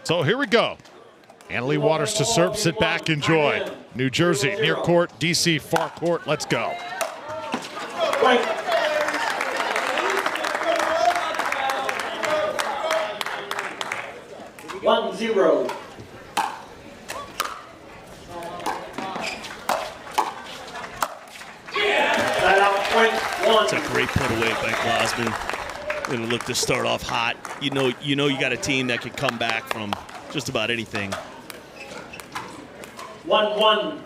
So here we go. Annalee Waters to serve. Sit back, enjoy. New Jersey, near court. DC, far court. Let's go. Right. 1-0. It's a great put away by Glozman. Going to look to start off hot. You know you got a team that can come back from just about anything. 1-1. Well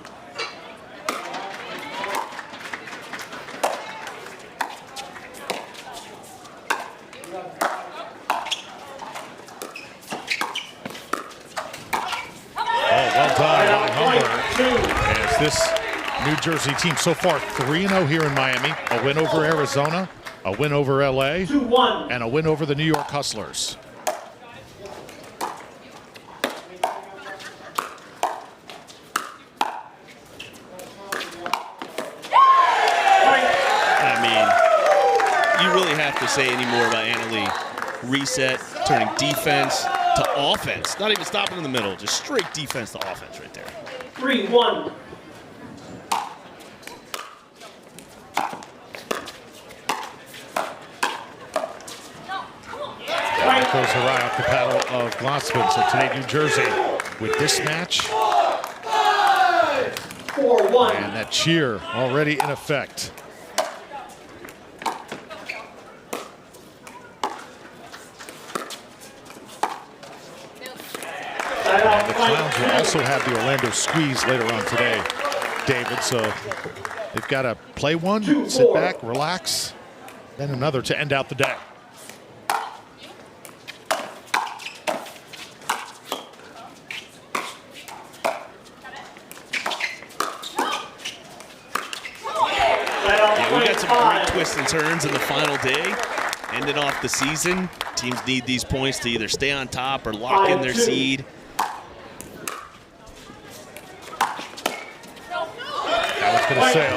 done by Humberg. As this New Jersey team so far 3-0 here in Miami. A win over Arizona, a win over LA, 2-1. and a win over the New York Hustlers. I mean, you really have to say any more about Annalee. Reset, turning defense to offense. Not even stopping in the middle, just straight defense to offense right there. 3-1. Goes awry off the paddle of Glozman. So today, New Jersey with this match. 4-1. And that cheer already in effect. And the Clowns will also have the Orlando Squeeze later on today, David. So they've got to play one, sit back, relax, then another to end out the day. Twists and turns in the final day, ending off the season. Teams need these points to either stay on top or lock in their seed. That was going to sail.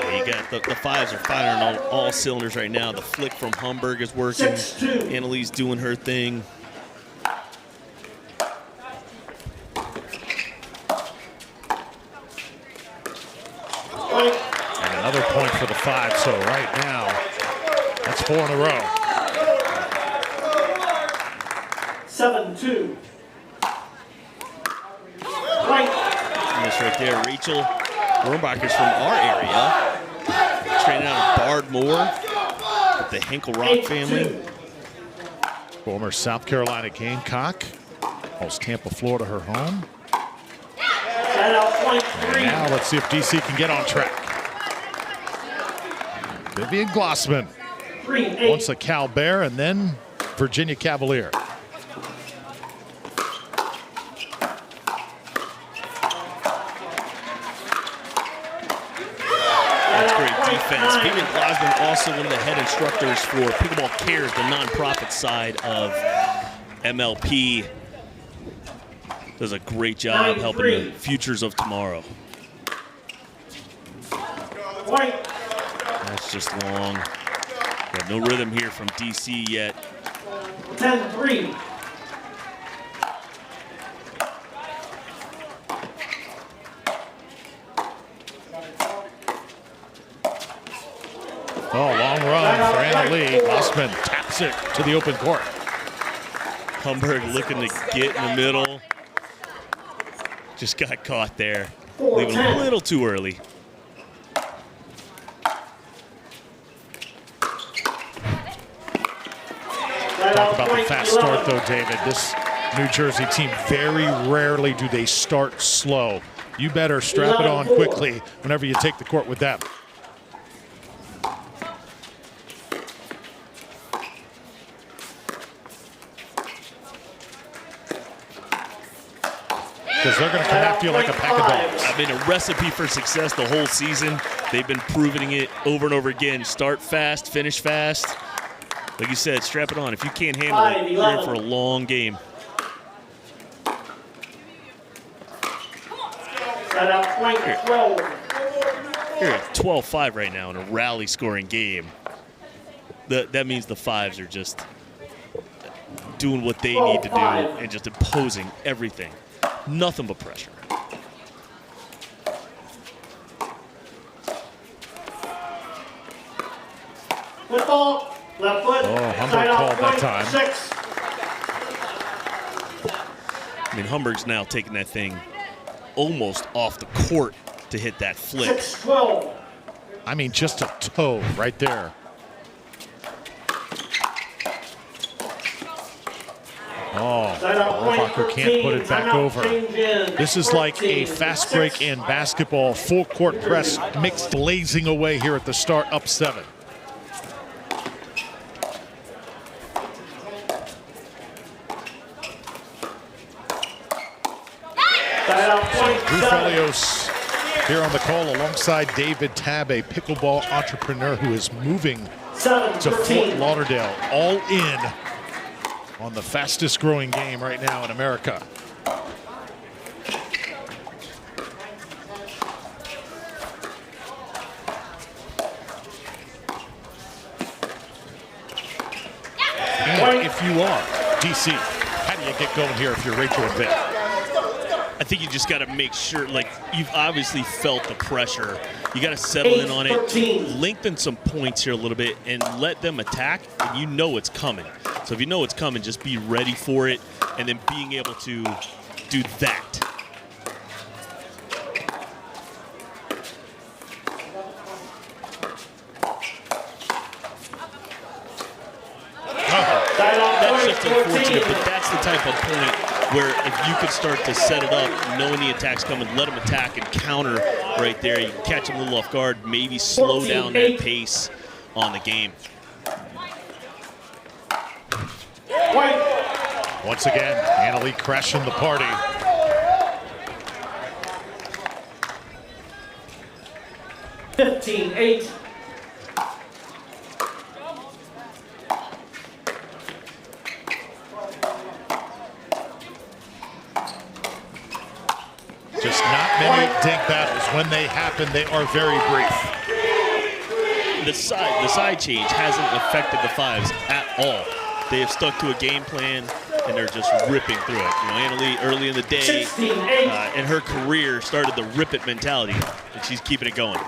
Yeah, you got the fives are firing on all cylinders right now. The flick from Humberg is working. Annalee's doing her thing. And another point for the five. So right now, that's 4 in a row. 7-2. And this right there, Rachel Rohrabacher's from our area. Training out of Bardmore with the Hinkle Rock family. Former South Carolina Gamecock. Calls Tampa, Florida her home. And now let's see if DC can get on track. Vivian Glozman. Once a Cal Bear and then Virginia Cavalier. That's great defense. Vivian Glozman, also one of the head instructors for Pickleball Cares, the nonprofit side of MLP. Does a great job helping the futures of tomorrow. That's just long. Got no rhythm here from DC yet. 10-3. Oh, long run for Annalee. Glozman taps it to the open court. Humberg looking to get in the middle. Just got caught there. Leaving a little too early. Talk about the fast start, though, David. This New Jersey team, very rarely do they start slow. You better strap it on quickly whenever you take the court with them. Because they're going to come after you like a pack of dogs. I mean, a recipe for success the whole season. They've been proving it over and over again. Start fast, finish fast. Like you said, strap it on. If you can't handle it, you're in for a long game. You're at 12-5 right now in a rally scoring game. That means the fives are just doing what they need to do and just imposing everything. Nothing but pressure. Football, left foot. Oh, Humberg called that time. 6. I mean, Humberg's now taking that thing almost off the court to hit that flip. 6-12. I mean, just a toe right there. Oh, Rohrabacher can't put it back over. This is like a fast break in basketball, full court press, mixed blazing away here at the start, up 7. Rufelios here on the call alongside David Tabb, a pickleball entrepreneur who is moving to Fort Lauderdale, all in on the fastest growing game right now in America. And if you are DC, how do you get going here if you're Rachel and Vic? I think you just got to make sure, like, you've obviously felt the pressure. You got to settle in on it, lengthen some points here a little bit, and let them attack, and you know it's coming. So if you know it's coming, just be ready for it, and then being able to do that. That's just unfortunate, but that's the type of point where if you could start to set it up, knowing the attack's coming, let them attack and counter right there. You can catch them a little off guard, maybe slow down that pace on the game. Once again, Anna Leigh crashing the party. $15-8. Just not many dink battles. When they happen, they are very brief. The side change hasn't affected the fives at all. They have stuck to a game plan, and they're just ripping through it. You know, Anna Leigh early in the day in her career started the rip it mentality, and she's keeping it going.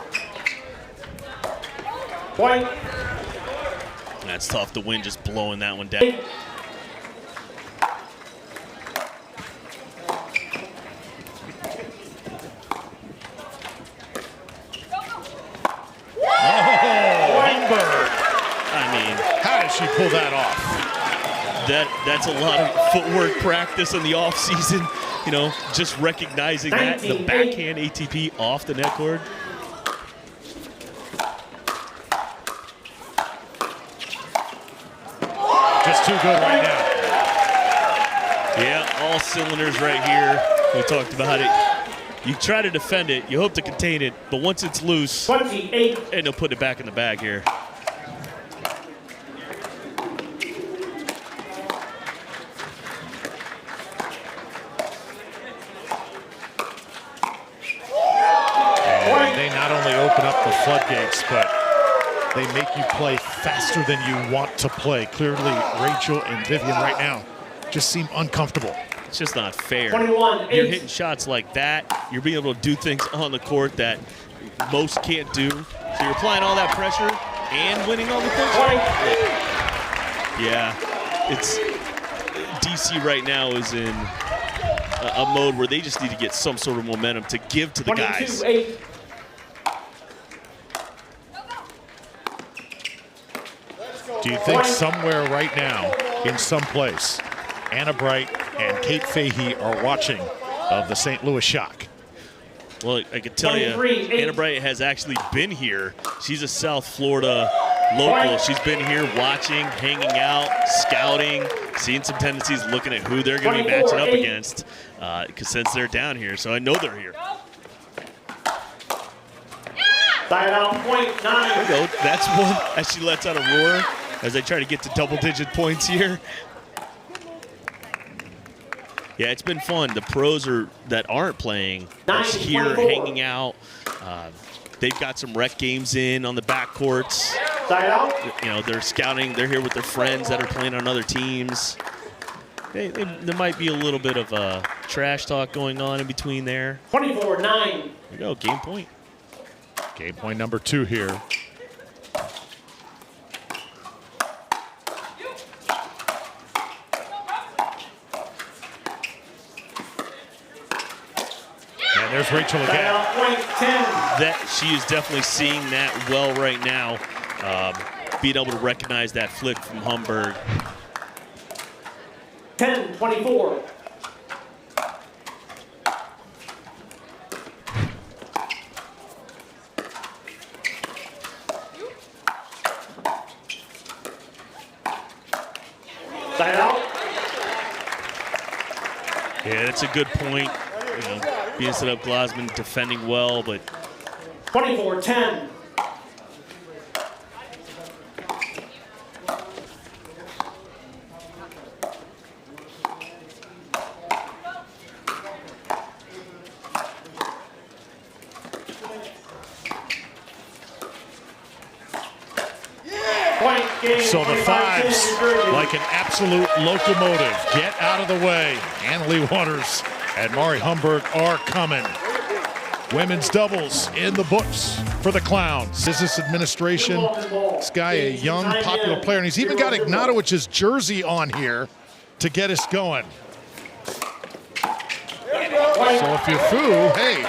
Point. That's tough to win, just blowing that one down. She pulled that off. That's a lot of footwork practice in the off season. You know, just recognizing that the backhand ATP off the net cord. Just too good right now. Yeah, all cylinders right here. We talked about it. You try to defend it, you hope to contain it, but once it's loose, 28. and they'll put it back in the bag here. Floodgates, but they make you play faster than you want to play. Clearly, Rachel and Vivian right now just seem uncomfortable. It's just not fair. 21-8. You're hitting shots like that. You're being able to do things on the court that most can't do. So you're applying all that pressure and winning all the things. Yeah, it's DC right now is in a mode where they just need to get some sort of momentum to give to the guys. 22-8. Do you think somewhere right now, in some place, Anna Bright and Kate Fahey are watching of the St. Louis Shock? Well, I can tell you, Anna Bright has actually been here. She's a South Florida local. She's been here watching, hanging out, scouting, seeing some tendencies, looking at who they're going to be matching up against, because since they're down here, so I know they're here. Side out, point 9. There we go. That's one as she lets out a roar as they try to get to double-digit points here. Yeah, it's been fun. The pros that aren't playing are here hanging out. They've got some rec games in on the backcourts. Side out. You know, they're scouting. They're here with their friends that are playing on other teams. There might be a little bit of trash talk going on in between there. 24-9. There you go, game point. Game point number 2 here. And there's Rachel again. Point 10. That she is definitely seeing that well right now. Being able to recognize that flick from Humberg. 10-24. Side out. Yeah, that's a good point. You know, being set up, Glozman defending well, but 24-10. So the fives, like an absolute locomotive, get out of the way. Annalie Waters and Mari Humberg are coming. Women's doubles in the books for the Clowns. Business administration. This guy, a young, popular player, and he's even got Ignatowich's jersey on here to get us going. So if you're Fu, hey,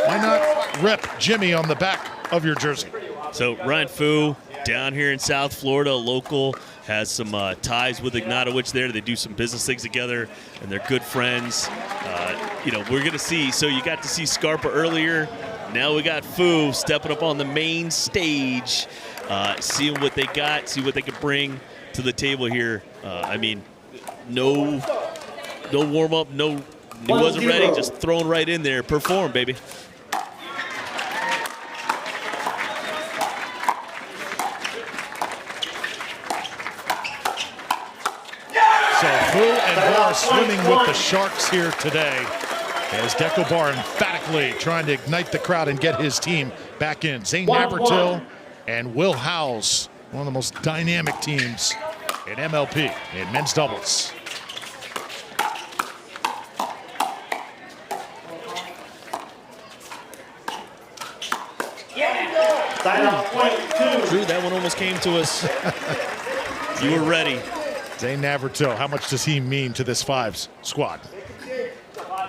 why not rep Jimmy on the back of your jersey? So Ryan Fu, down here in South Florida, local, has some ties with Ignatowich there. They do some business things together, and they're good friends. You know, we're going to see. So you got to see Scarpa earlier. Now we got Fu stepping up on the main stage, seeing what they got, see what they could bring to the table here. I mean, no warm-up, he wasn't ready, just thrown right in there. Perform, baby. So Fu and Bar swimming with the Sharks here today, as Dekel Bar emphatically trying to ignite the crowd and get his team back in. Zane Navratil and Will Howells, one of the most dynamic teams in MLP in men's doubles. Drew, that one almost came to us. You were ready. Zane Navratil, how much does he mean to this fives squad?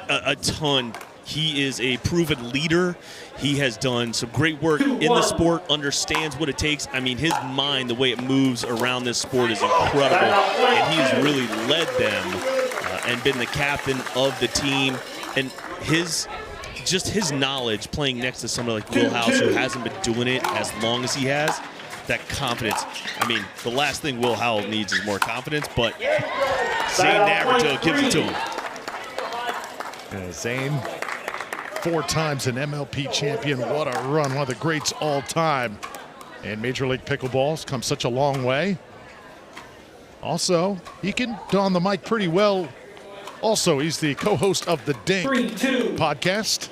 A ton. He is a proven leader. He has done some great work in the sport, understands what it takes. I mean, his mind, the way it moves around this sport is incredible. And he's really led them and been the captain of the team. And his knowledge playing next to somebody like Will Howells, who hasn't been doing it as long as he has, that confidence. I mean, the last thing Will Howells needs is more confidence, but Zane Navratil gives it to him. Zane, 4 times an MLP champion. What a run, one of the greats all time. And Major League Pickleball's come such a long way. Also, he can don the mic pretty well. Also, he's the co-host of the Dink podcast.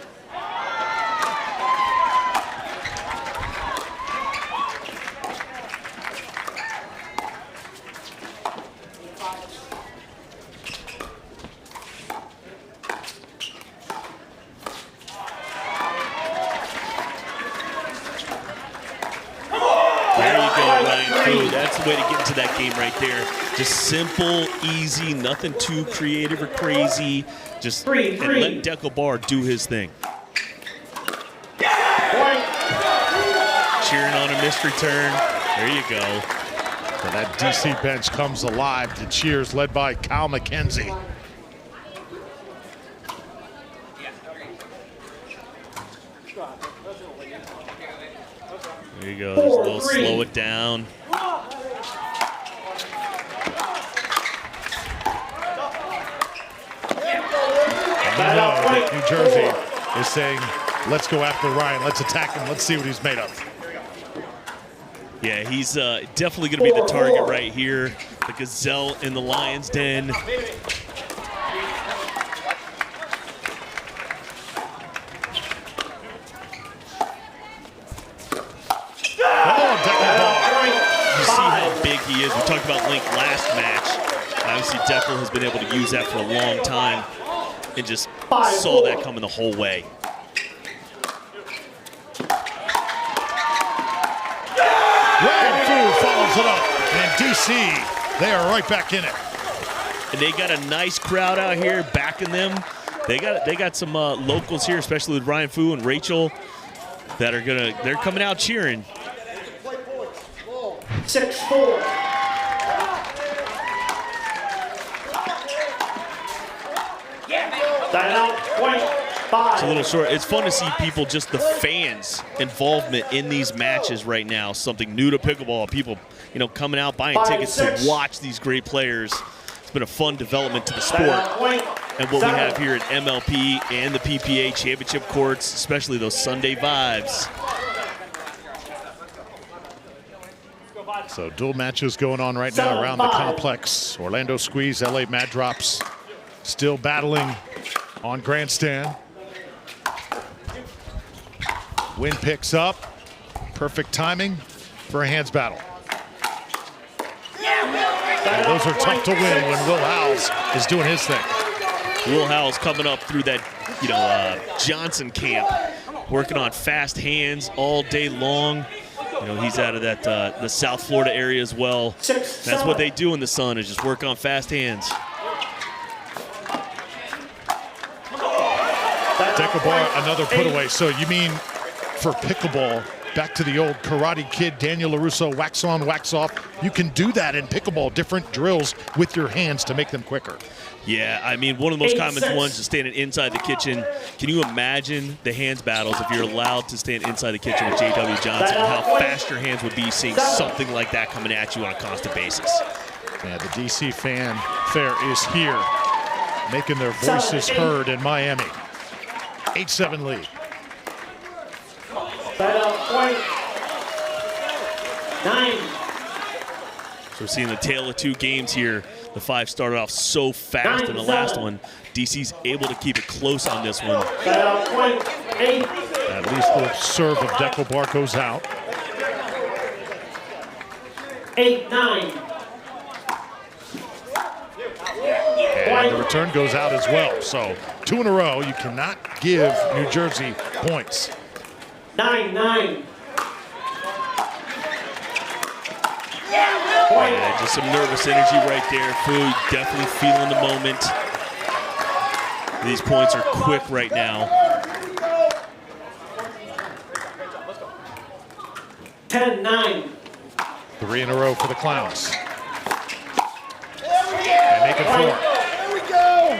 That's the way to get into that game right there. Just simple, easy, nothing too creative or crazy. Just and let Dekel Bar do his thing. Cheering on a missed return. There you go. So that DC bench comes alive to cheers led by Kyle McKenzie. There you go. There's a little slow it down. You know that New Jersey is saying, let's go after Ryan, let's attack him, let's see what he's made of. Yeah, he's definitely going to be the target right here. The gazelle in the lion's den. You see how big he is. We talked about Link last match. Obviously, Dekel has been able to use that for a long time and just saw that coming the whole way. Ryan Fu follows it up, and DC, they are right back in it. And they got a nice crowd out here backing them. They got some locals here, especially with Ryan Fu and Rachel, that they're coming out cheering. 6-4. Timeout, point 5. It's a little short. It's fun to see people, just the fans' involvement in these matches right now. Something new to pickleball. People, coming out, buying tickets to watch these great players. It's been a fun development to the sport. And what we have here at MLP and the PPA championship courts, especially those Sunday vibes. So dual matches going on right now around the complex. Orlando Squeeze, LA Mad Drops still battling on grandstand. Wind picks up. Perfect timing for a hands battle. And those are tough to win when Will Howells is doing his thing. Will Howells coming up through that, Johnson camp, working on fast hands all day long. He's out of that the South Florida area as well. That's what they do in the sun, is just work on fast hands. Dekel Bar, another put away. So you mean for pickleball, back to the old Karate Kid, Daniel LaRusso, wax on, wax off. You can do that in pickleball, different drills with your hands to make them quicker. Yeah, I mean, one of the most common ones is standing inside the kitchen. Can you imagine the hands battles if you're allowed to stand inside the kitchen with J.W. Johnson, and how fast your hands would be seeing something like that coming at you on a constant basis? Yeah, the DC fan fair is here, making their voices heard in Miami. 8-7 lead. Point 9. So we're seeing the tale of two games here. The 5 started off so fast in the last one. DC's able to keep it close on this one. Point 8. At least the serve of Dekel Bar goes out. 8-9. And the return goes out as well. So 2 in a row. You cannot give New Jersey points. 9-9. Yeah, just some nervous energy right there. Fu definitely feeling the moment. These points are quick right now. 10-9. 3 in a row for the Clowns. And make it 4. There we go.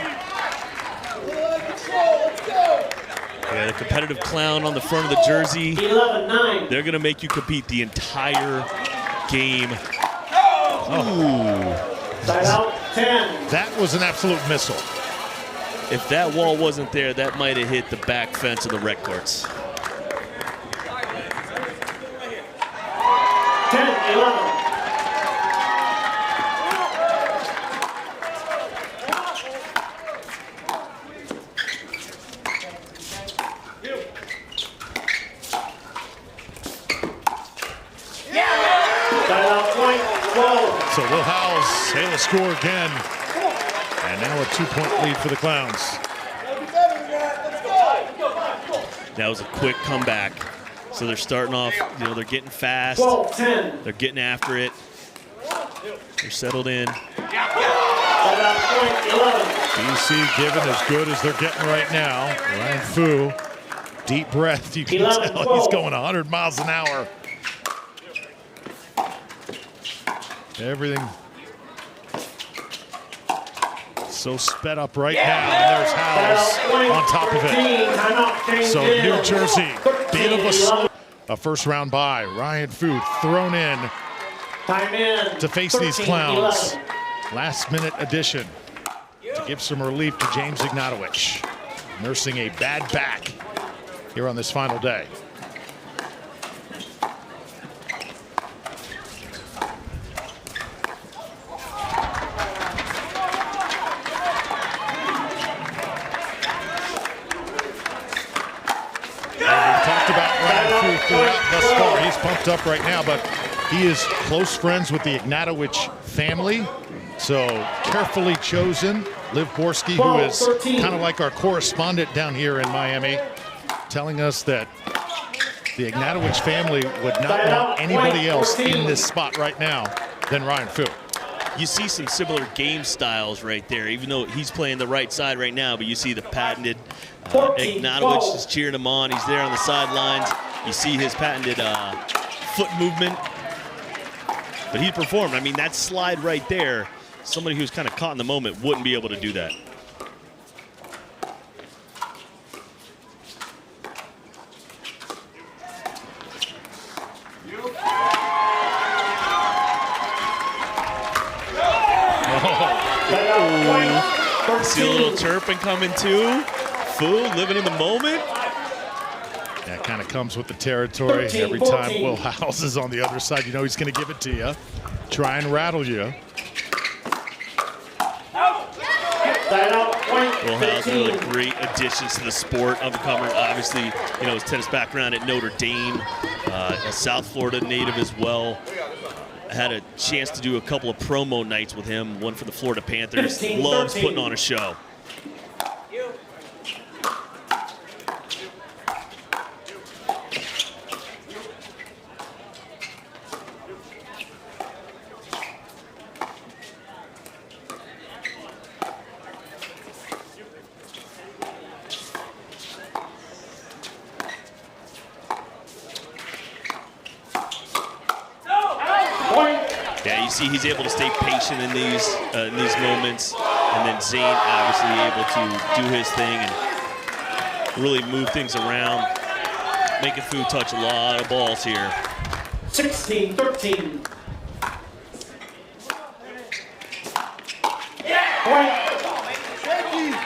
Let's go. Yeah, the competitive clown on the front of the jersey. 11-9. They're going to make you compete the entire game. Timeout, 10. That was an absolute missile. If that wall wasn't there, that might have hit the back fence of the rec courts. 10-11. So Will Howells able to score again. And now a 2-point lead for the Clowns. That was a quick comeback. So they're starting off, they're getting fast. 12-10. They're getting after it. They're settled in. DC giving as good as they're getting right now. Ryan Fu, deep breath. You can tell he's going 100 miles an hour. Everything so sped up right now, and there's Howells on top of it. So New Jersey, bit of a first round bye. Ryan Fu thrown in to face these Clowns. Last minute addition to give some relief to James Ignatowich, nursing a bad back here on this final day. Thus far, he's pumped up right now, but he is close friends with the Ignatowich family. So carefully chosen. Liv Borski, who is kind of like our correspondent down here in Miami, telling us that the Ignatowich family would not want anybody else in this spot right now than Ryan Fu. You see some similar game styles right there, even though he's playing the right side right now, but you see the patented Ignatowich is cheering him on. He's there on the sidelines. You see his patented foot movement. But he performed. I mean, that slide right there, somebody who's kind of caught in the moment wouldn't be able to do that. See a little chirping coming too. Fu living in the moment. That kind of comes with the territory. Every time Will Howells is on the other side, you know he's going to give it to you. Try and rattle you. Will Howells, one of the great additions to the sport. Overcomer, obviously, you know, his tennis background at Notre Dame, a South Florida native as well. I had a chance to do a couple of promo nights with him, one for the Florida Panthers. Loves putting on a show. Yeah, you see he's able to stay patient in these moments, and then Zane obviously able to do his thing and really move things around, making Fu touch a lot of balls here. 16-13.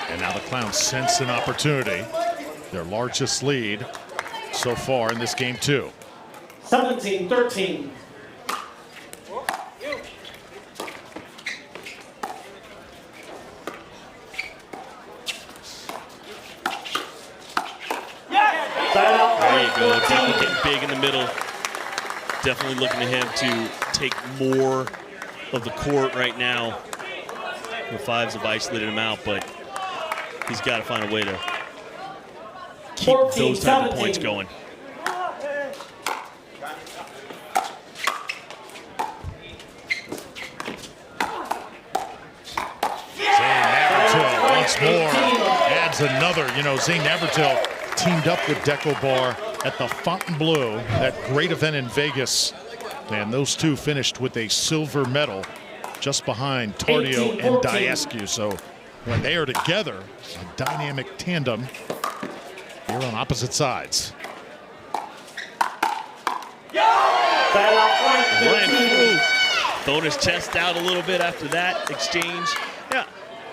And now the Clowns sense an opportunity. Their largest lead so far in this game, too. 17-13. There you go. Dekel getting big in the middle. Definitely looking to him to take more of the court right now. The fives have isolated him out, but he's got to find a way to keep those type of points going. Zane Navratil once more adds another. You know, Zane Navratil teamed up with Dekel Bar at the Fontainebleau, that great event in Vegas. And those two finished with a silver medal just behind Tardio and Diescu. So when they are together, a dynamic tandem here on opposite sides. Ryan Fu throwing his chest out a little bit after that exchange. Yeah,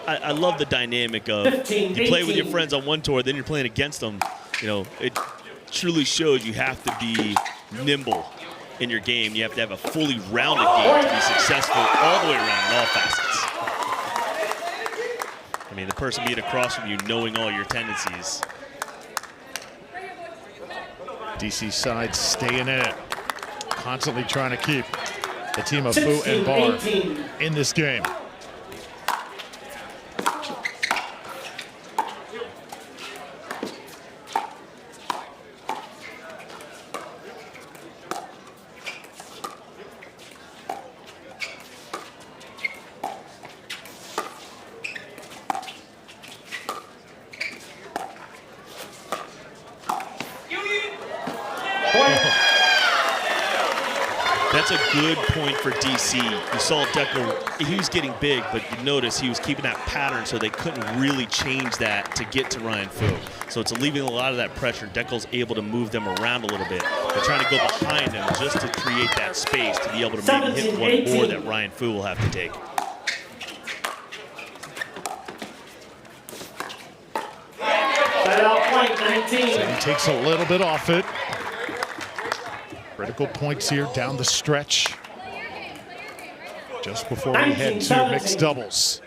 I love the dynamic of you play with your friends on one tour, then you're playing against them. You know, it truly shows you have to be nimble in your game. You have to have a fully rounded game to be successful all the way around in all facets. I mean, the person being across from you knowing all your tendencies. DC side staying in it, constantly trying to keep the team of Fu and Bar in this game. That's a good point for DC. You saw Dekel, he was getting big, but you notice he was keeping that pattern so they couldn't really change that to get to Ryan Fu. So it's alleviating a lot of that pressure. Dekel's able to move them around a little bit. They're trying to go behind them just to create that space to be able to maybe hit one more that Ryan Fu will have to take. So he takes a little bit off it. Critical points here down the stretch. Just before we head to mixed doubles.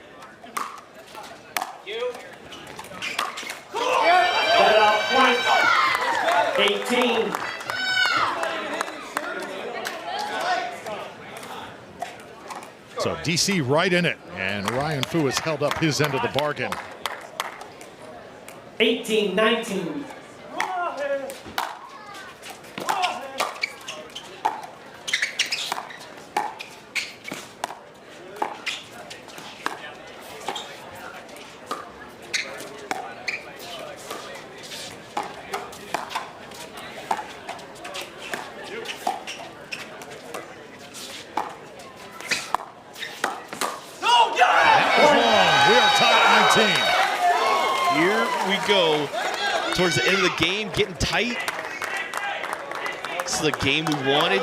Point. 18. So So DC right in it, and Ryan Fu has held up his end of the bargain. 18-19. Here we go towards the end of the game, getting tight. This is the game we wanted.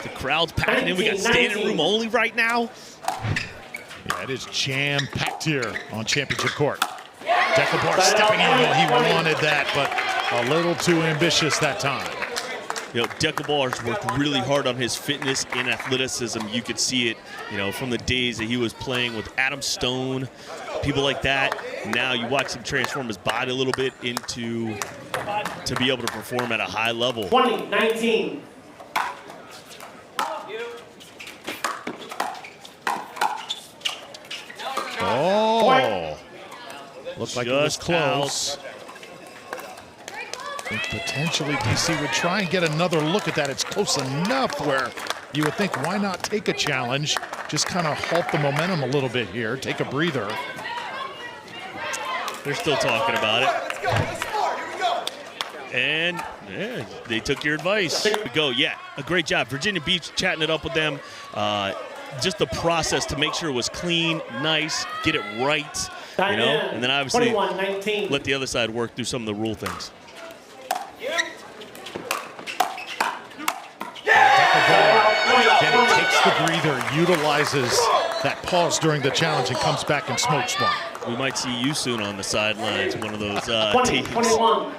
The crowd's packing in. We got standing room only right now. Yeah, it is jam-packed here on Championship Court. Dekel Bar stepping in. Well, he wanted that, but a little too ambitious that time. You know, Dekel Bar's worked really hard on his fitness and athleticism. You could see it, you know, from the days that he was playing with Adam Stone, people like that. Now you watch him transform his body a little bit into to be able to perform at a high level. 20-19. Oh, looked like it was Just close. I think potentially DC would try and get another look at that. It's close enough where you would think, why not take a challenge? Just kind of halt the momentum a little bit here. Take a breather. They're still talking about it. Let's go. Let's score. Here we go. And yeah, they took your advice. Here we go. Yeah, a great job. Virginia Beach chatting it up with them. Just the process to make sure it was clean, nice, get it right, you know, and then obviously 21-19. let the other side work through some of the rule things. Again, it takes the breather, utilizes that pause during the challenge, and comes back and smokes one. We might see you soon on the sidelines, one of those teams. 20-21.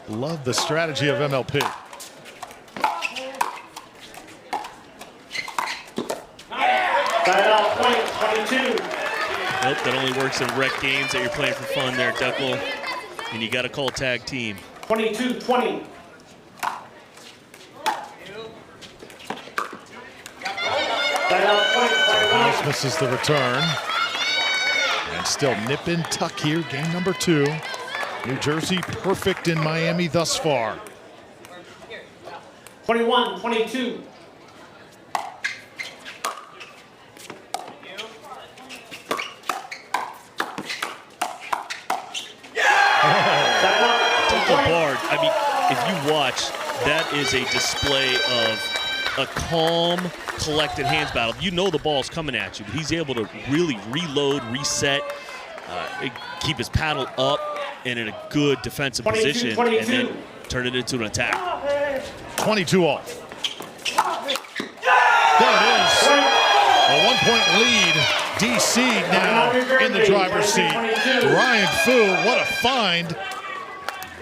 Love the strategy of MLP. Timeout point, 22. Nope, that only works in rec games that you're playing for fun there, Dekel. And you got to call tag team. 22-20. Timeout point, 21. Howells misses the return. And still nip and tuck here, game number 2. New Jersey perfect in Miami thus far. 21-22. Dekel Bar, I mean, if you watch, that is a display of a calm, collected hands battle. You know the ball's coming at you, but he's able to really reload, reset, keep his paddle up and in a good defensive position, 22. and then turn it into an attack. 22 all. There it is. A 1-point lead. DC now in the driver's seat. Ryan Fu, what a find.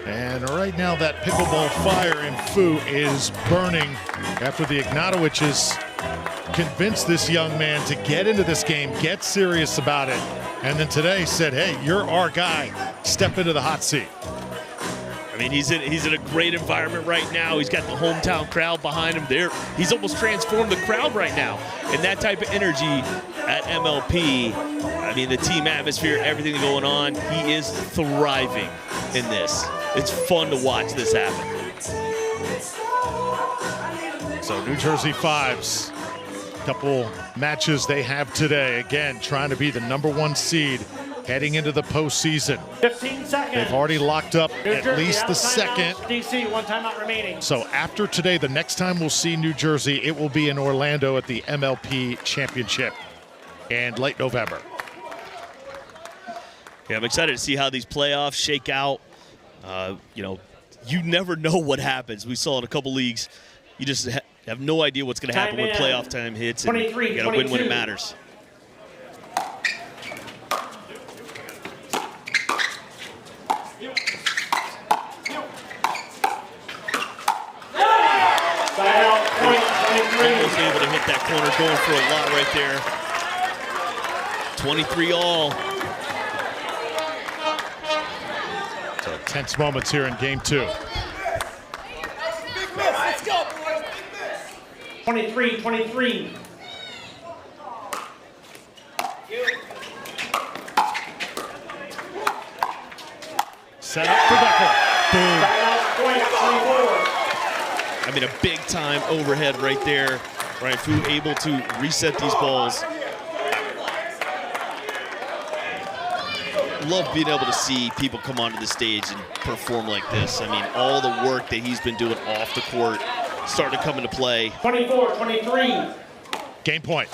And right now that pickleball fire in Fu is burning after the Ignatowich has convinced this young man to get into this game, get serious about it. And then today said, hey, you're our guy. Step into the hot seat. I mean, he's in a great environment right now. He's got the hometown crowd behind him there. He's almost transformed the crowd right now. And that type of energy at MLP, I mean, the team atmosphere, everything going on, he is thriving in this. It's fun to watch this happen. So New Jersey Fives, couple matches they have today. Again, trying to be the #1 seed heading into the postseason. 15 seconds. They've already locked up at least the second. DC, 1 timeout remaining. So after today, the next time we'll see New Jersey, it will be in Orlando at the MLP Championship in late November. Yeah, I'm excited to see how these playoffs shake out. You know, you never know what happens. We saw in a couple leagues, you just have no idea what's going to happen when playoff time hits, and you got to win when it matters. Almost able to hit that corner, going for a lot right there. 23 all. So tense moments here in game 2. 23-23. Set up for Dekel. Boom. Timeout, point 24. I mean, a big time overhead right there. Ryan Fu able to reset these balls. Love being able to see people come onto the stage and perform like this. I mean, all the work that he's been doing off the court starting to come into play. 24-23. Game point.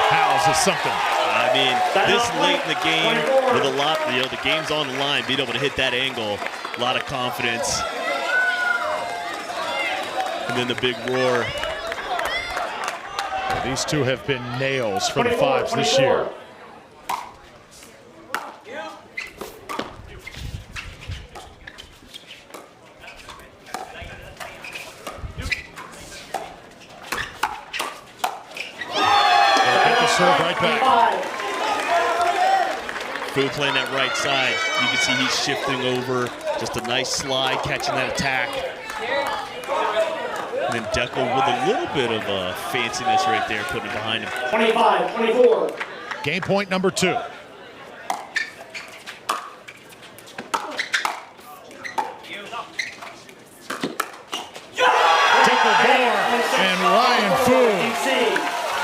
Howells is something. I mean, this late in the game with a lot, the game's on the line, being able to hit that angle, a lot of confidence. And then the big roar. These two have been nails for the fives this year. Serve right back. Fu playing that right side. You can see he's shifting over. Just a nice slide, catching that attack. And then Dekel with a little bit of fanciness right there, putting it behind him. 25-24. Game point number 2. Dekel Bar and Ryan Fu.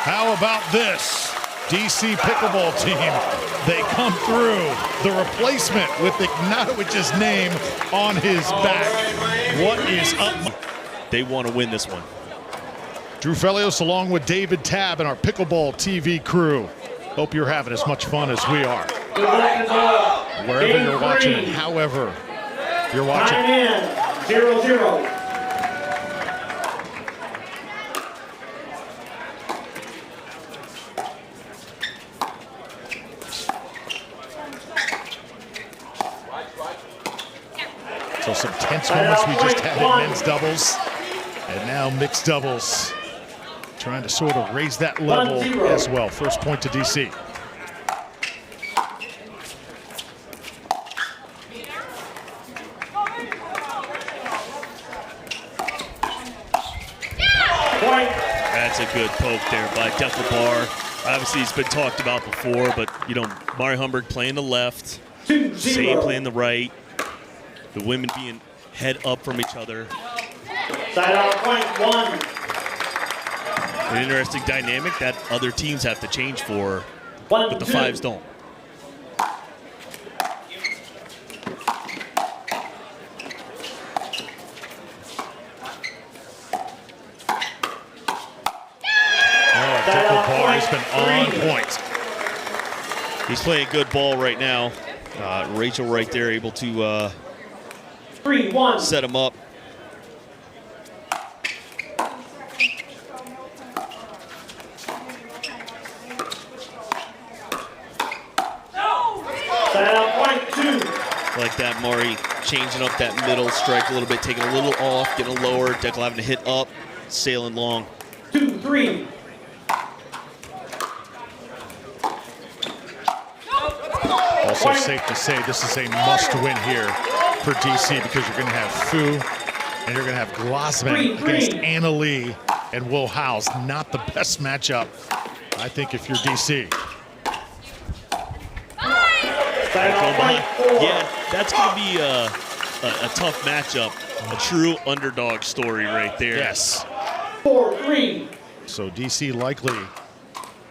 How about this? DC Pickleball team, they come through. The replacement with Ignatowich's name on his back. What is up? They want to win this one. Drew Felios along with David Tabb and our Pickleball TV crew. Hope you're having as much fun as we are. Wherever you're watching and however you're watching. Time in, 0-0. So some tense moments we just had in men's doubles, and now mixed doubles. Trying to sort of raise that level as well. First point to DC. That's a good poke there by Dekel Bar. Obviously, it's been talked about before, but, you know, Mariana Humberg playing the left, Zane playing the right. The women being head up from each other. Side out point 1. An interesting dynamic that other teams have to change for, but the fives don't. Dekel Bar has been on point. He's playing good ball right now. Rachel right there able to 3-1. set him up. Like that, Maury changing up that middle strike a little bit, taking a little off, getting a lower. Dekel having to hit up, sailing long. 2-3. Also safe to say this is a must-win here for DC because you're going to have Fu and you're going to have Glozman against Anna Leigh and Will Howells. Not the best matchup, I think, if you're DC. Yeah, that's going to be a tough matchup. A true underdog story right there. Yes. 4-3. So DC likely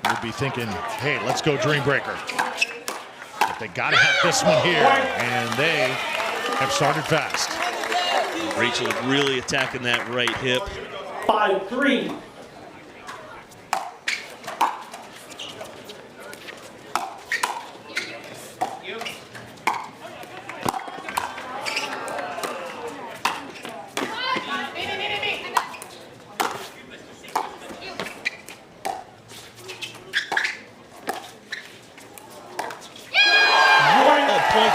would be thinking, hey, let's go Dreambreaker. But they got to have this one here, and they have started fast. Rachel really attacking that right hip. 5-3.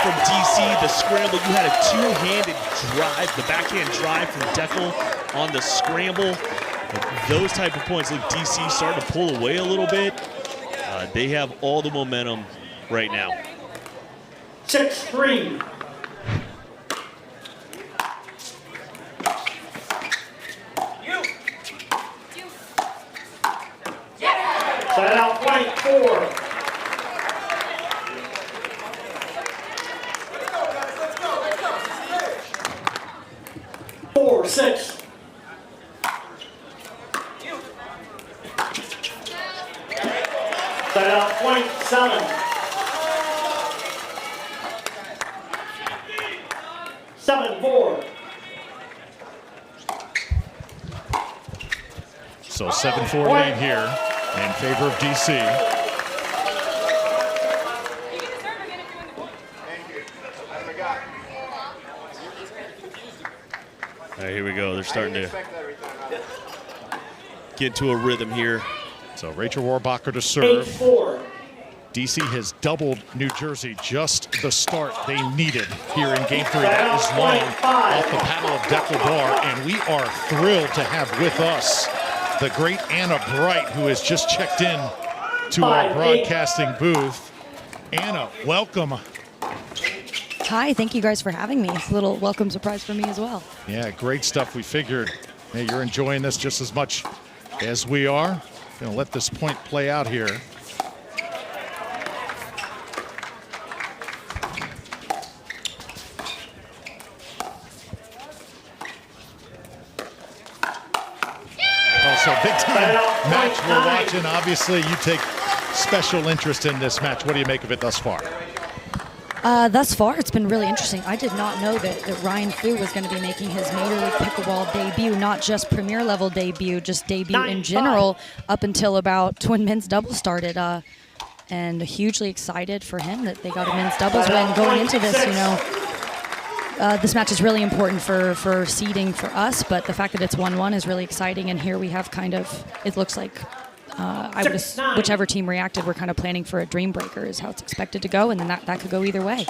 From DC, the scramble, you had a two-handed drive, the backhand drive from Dekel on the scramble. Those type of points, look, DC starting to pull away a little bit. They have all the momentum right now. 6-3. Set out point 4. Let's go. 4-6. Set out point 7. 7-4. So 7-4 lead here in favor of DC. All right, here we go. They're starting to get into a rhythm here. So Rachel Rohrabacher to serve. 8-4. DC has doubled New Jersey, just the start they needed here in Game 3. That is long off the paddle of Dekel Bar, and we are thrilled to have with us the great Anna Bright, who has just checked in to our broadcasting booth. Anna, welcome. Hi, thank you guys for having me. It's a little welcome surprise for me as well. Yeah, great stuff. We figured, hey, you're enjoying this just as much as we are. Gonna let this point play out here. Also, big time match we're watching. Obviously, you take special interest in this match. What do you make of it thus far? Thus far, it's been really interesting. I did not know that Ryan Fu was going to be making his Major League Pickleball debut, not just premier level debut, just debut in general, up until about when men's doubles started. And hugely excited for him that they got a men's doubles win going into this. You know, this match is really important for seeding for us, but the fact that it's 1-1 is really exciting. And here we have kind of, it looks like, whichever team reacted, we're kind of planning for a dream breaker is how it's expected to go, and then that could go either way.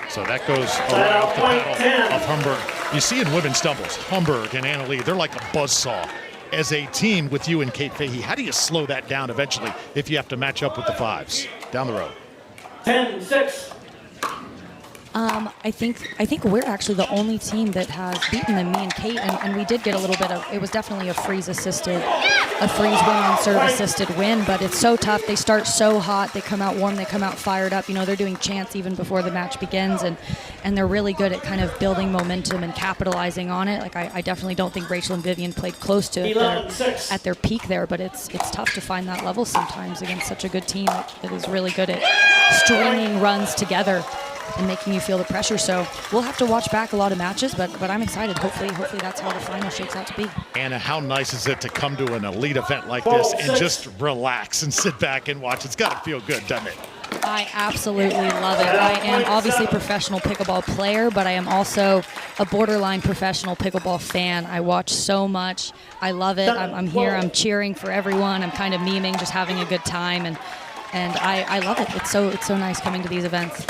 So that goes away off the paddle of Humberg. You see in women's doubles, Humberg and Anna Leigh, they're like a buzzsaw. As a team with you and Kate Fahey, how do you slow that down eventually if you have to match up with the fives down the road? 10-6. I think we're actually the only team that has beaten them, me and Kate, and we did get a little bit of, it was definitely a freeze win on serve assisted win, but it's so tough. They start so hot, they come out warm, they come out fired up. You know, they're doing chants even before the match begins, and they're really good at kind of building momentum and capitalizing on it. Like I definitely don't think Rachel and Vivian played close to it at their peak there, but it's tough to find that level sometimes against such a good team that is really good at stringing runs together and making you feel the pressure. So we'll have to watch back a lot of matches, but I'm excited. Hopefully that's how the final shakes out to be. Anna, how nice is it to come to an elite event like this and just relax and sit back and watch? It's got to feel good, doesn't it? I absolutely love it. I am obviously a professional pickleball player, but I am also a borderline professional pickleball fan. I watch so much. I love it. I'm here. I'm cheering for everyone. I'm kind of memeing, just having a good time, and I love it. It's so nice coming to these events.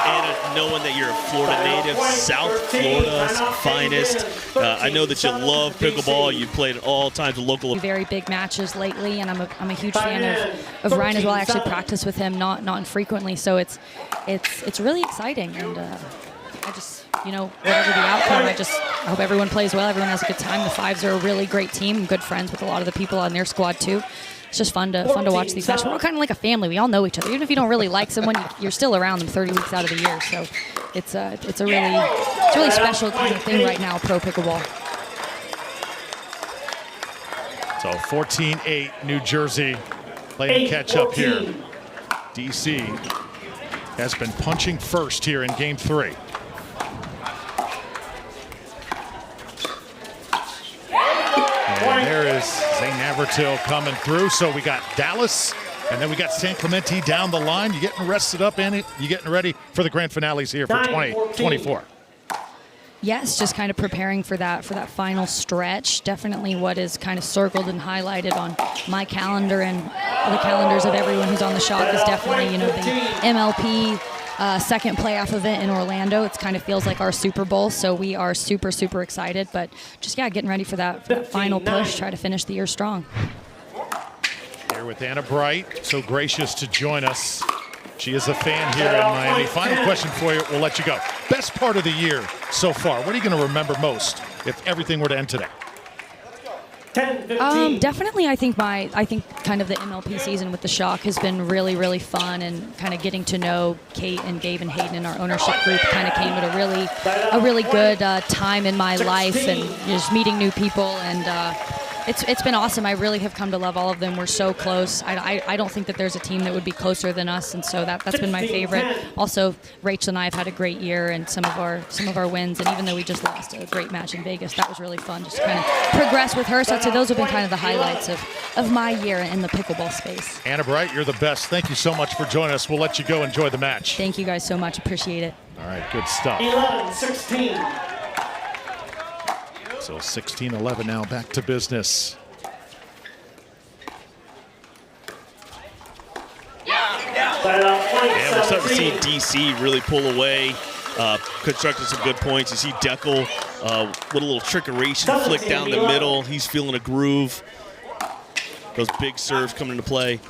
Anna, knowing that you're a Florida native, South Florida's finest. I know that you love pickleball. You've played at all times of local. Very big matches lately, and I'm a huge fan of Ryan as well. I actually practice with him not infrequently, so it's really exciting. And I just, you know, whatever the outcome, I hope everyone plays well. Everyone has a good time. The Fives are a really great team. I'm good friends with a lot of the people on their squad too. It's just fun to watch these matches. We're all kind of like a family. We all know each other. Even if you don't really like someone, you're still around them 30 weeks out of the year. So it's a really special kind of thing right now, pro pickleball. So 14-8 New Jersey playing catch up here. DC has been punching first here in Game 3. And there is Zane Navratil coming through. So we got Dallas, and then we got San Clemente down the line. You getting rested up, Annie? You getting ready for the grand finales here for 2024? Yes, just kind of preparing for that final stretch. Definitely what is kind of circled and highlighted on my calendar and the calendars of everyone who's on the shop is definitely, you know, the MLP second playoff event in Orlando. It kind of feels like our Super Bowl, so we are super excited. But just getting ready for that final push, try to finish the year strong. Here with Anna Bright, so gracious to join us. She is a fan here in Miami. Final question for you, we'll let you go. Best part of the year so far, what are you going to remember most if everything were to end today? 10-15. Definitely, I think kind of the MLP season with the Shock has been really, really fun, and kind of getting to know Kate and Gabe and Hayden and our ownership group kind of came at a really good time in my life, and just meeting new people, and it's been awesome. I really have come to love all of them. We're so close. I don't think that there's a team that would be closer than us, and so that's been my favorite. Also, Rachel and I have had a great year, and some of our wins, and even though we just lost a great match in Vegas, that was really fun just to kind of progress with her. So I'd say those have been kind of the highlights of my year in the pickleball space. Anna Bright, you're the best. Thank you so much for joining us. We'll let you go enjoy the match. Thank you guys so much. Appreciate it. All right, good stuff. 11-16. So 16-11 now, back to business. Yeah, we're starting to see DC really pull away, constructing some good points. You see Dekel with a little trickeration flick down the middle. He's feeling a groove. Those big serves coming into play.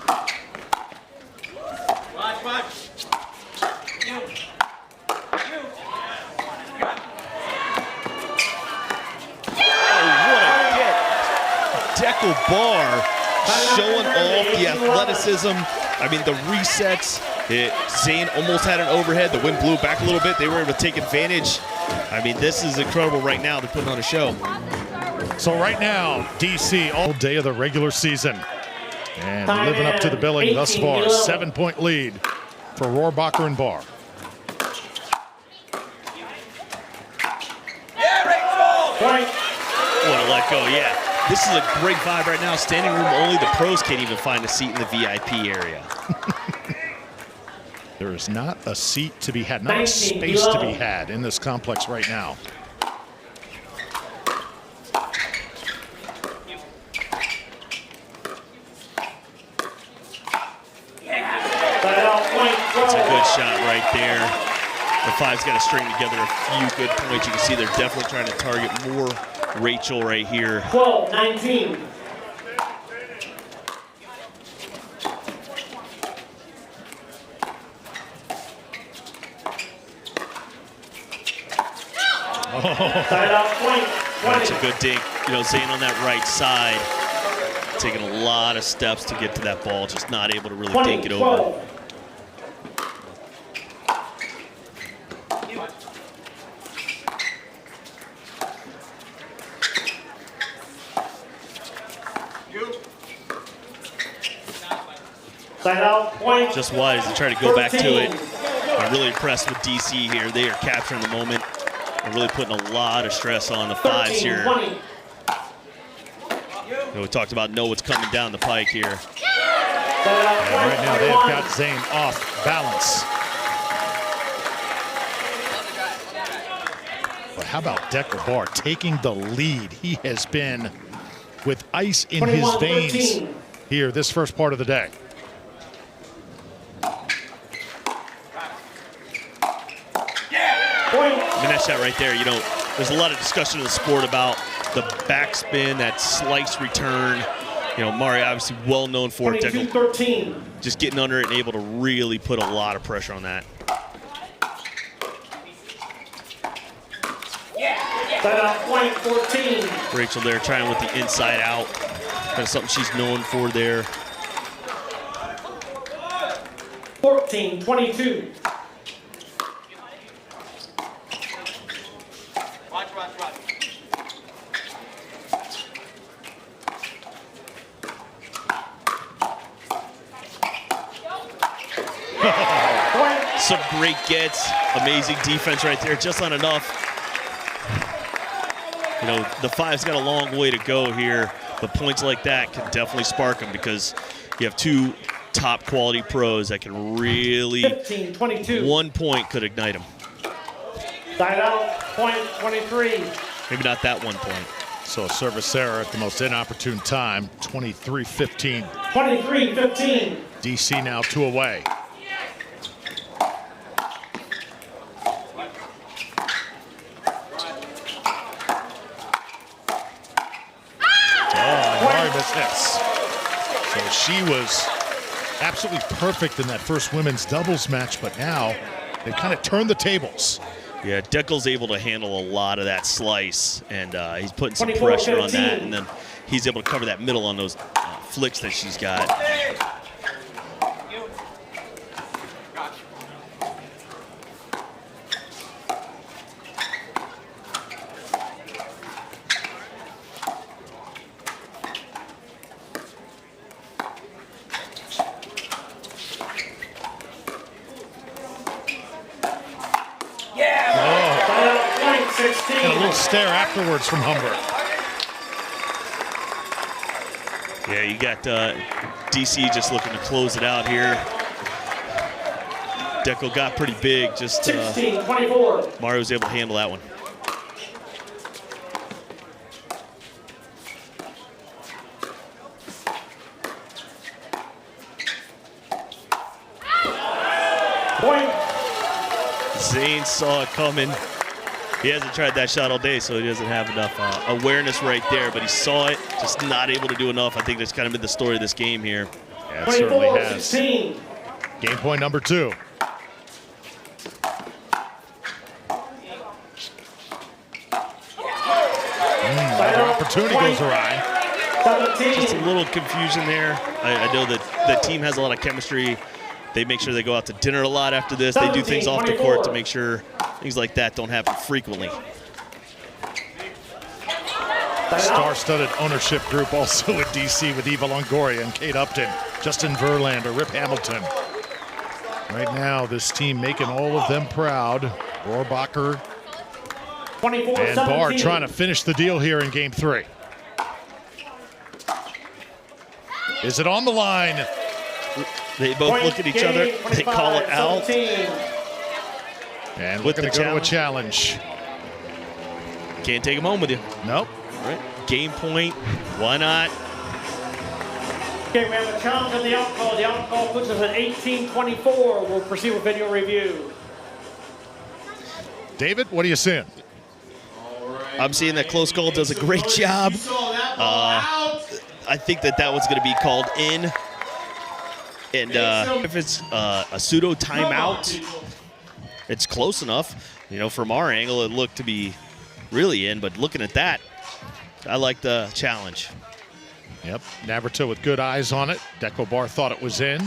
Dekel Bar showing off the athleticism. I mean, the resets. Zane almost had an overhead. The wind blew back a little bit. They were able to take advantage. I mean, this is incredible right now. They're putting on a show. So right now, DC all day of the regular season. And living up to the billing thus far. 7-point lead for Rohrabacher and Bar. What a let go, yeah. This is a great vibe right now. Standing room only. The pros can't even find a seat in the VIP area. There is not a seat to be had, not a space to be had in this complex right now. That's a good shot right there. The Five's got to string together a few good points. You can see they're definitely trying to target more Rachel right here. 12-19. That's a good dink. You know, Zane on that right side, taking a lot of steps to get to that ball, just not able to really dink it over. Just wide as they try to go back to it. I'm really impressed with DC here. They are capturing the moment and really putting a lot of stress on the Fives here. You know, we talked about know what's coming down the pike here. And right now they've got Zane off balance. But how about Dekel Bar taking the lead? He has been with ice in his veins here this first part of the day. I mean, that shot right there, you know, there's a lot of discussion in the sport about the backspin, that slice return. You know, Mari obviously well known for it. Dekel just getting under it and able to really put a lot of pressure on that. Point 14. Rachel there trying with the inside out. Kind of something she's known for there. 14-22. Some great gets, amazing defense right there, just not enough. You know, the Five's got a long way to go here, but points like that can definitely spark them because you have two top quality pros that can really, 15-22. 1 point could ignite them. Side out, point 23. Maybe not that 1 point. So a service error at the most inopportune time, 23-15. 23-15. DC now 2 away. So She was absolutely perfect in that first women's doubles match, but now they've kind of turned the tables. Yeah, Dekel's able to handle a lot of that slice, and he's putting some pressure on that, and then he's able to cover that middle on those flicks that she's got. And a little stare afterwards from Humberg. Yeah, you got DC just looking to close it out here. Dekel got pretty big, just 16-24. Mario was able to handle that one. Point. Zane saw it coming. He hasn't tried that shot all day, so he doesn't have enough awareness right there, but he saw it, just not able to do enough. I think that's kind of been the story of this game here. Yeah, it certainly has. 16. Game point number 2. Another opportunity goes awry. 17. Just a little confusion there. I know that the team has a lot of chemistry. They make sure they go out to dinner a lot after this. They do things off the court to make sure things like that don't happen frequently. Star-studded ownership group also with DC with Eva Longoria and Kate Upton, Justin Verlander, Rip Hamilton. Right now, this team making all of them proud. Rohrabacher and Bar trying to finish the deal here in game 3. Is it on the line? They both look at each other. They call it out. 17. And we're going to go to a challenge. Can't take them home with you. Nope. Right. Game point. Why not? Okay, we have a challenge on the outcall. The outcall puts us at 18-24. We'll proceed with video review. David, what are you seeing? I'm seeing that close call does a great job. I think that was going to be called in. And if it's a pseudo timeout, it's close enough. You know, from our angle, it looked to be really in. But looking at that, I like the challenge. Yep, Navratil with good eyes on it. Dekel Bar thought it was in.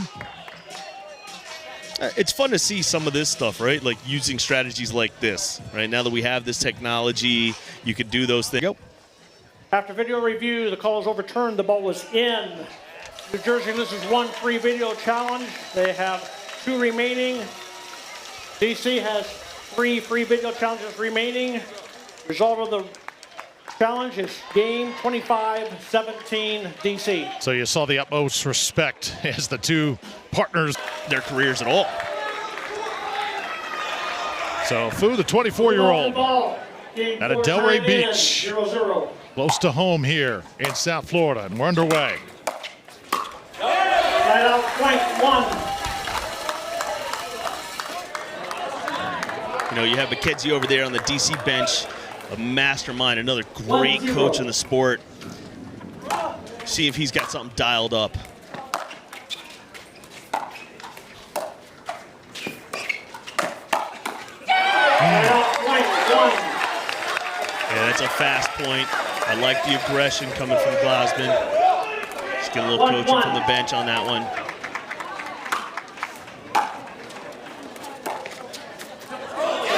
It's fun to see some of this stuff, right? Like using strategies like this, right? Now that we have this technology, you could do those things. Go. After video review, the call is overturned. The ball was in. New Jersey loses 1 free video challenge. They have 2 remaining. DC has 3 free video challenges remaining. Result of the challenge is game 25-17 DC. So you saw the utmost respect as the two partners Their careers at all. So Fu, the 24-year-old, out of Delray Beach, 0-0. close to home here in South Florida, and we're underway. Right out point 1. You know, you have McKenzie over there on the DC bench, a mastermind, another great coach in the sport. See if he's got something dialed up. Right out point 1. Yeah, that's a fast point. I like the aggression coming from Glozman. Just get a little coaching from the bench on that one.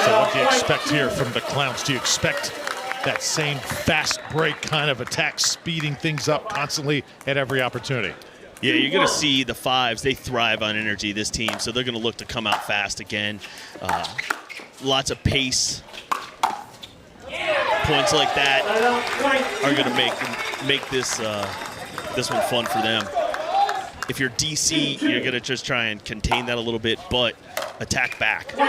So what do you expect here from the Clowns? Do you expect that same fast break kind of attack, speeding things up constantly at every opportunity? Yeah, you're going to see the fives. They thrive on energy, this team, so they're going to look to come out fast again. Lots of pace. Points like that are going to make this this one fun for them. If you're DC, you're going to just try and contain that a little bit, but attack back. You're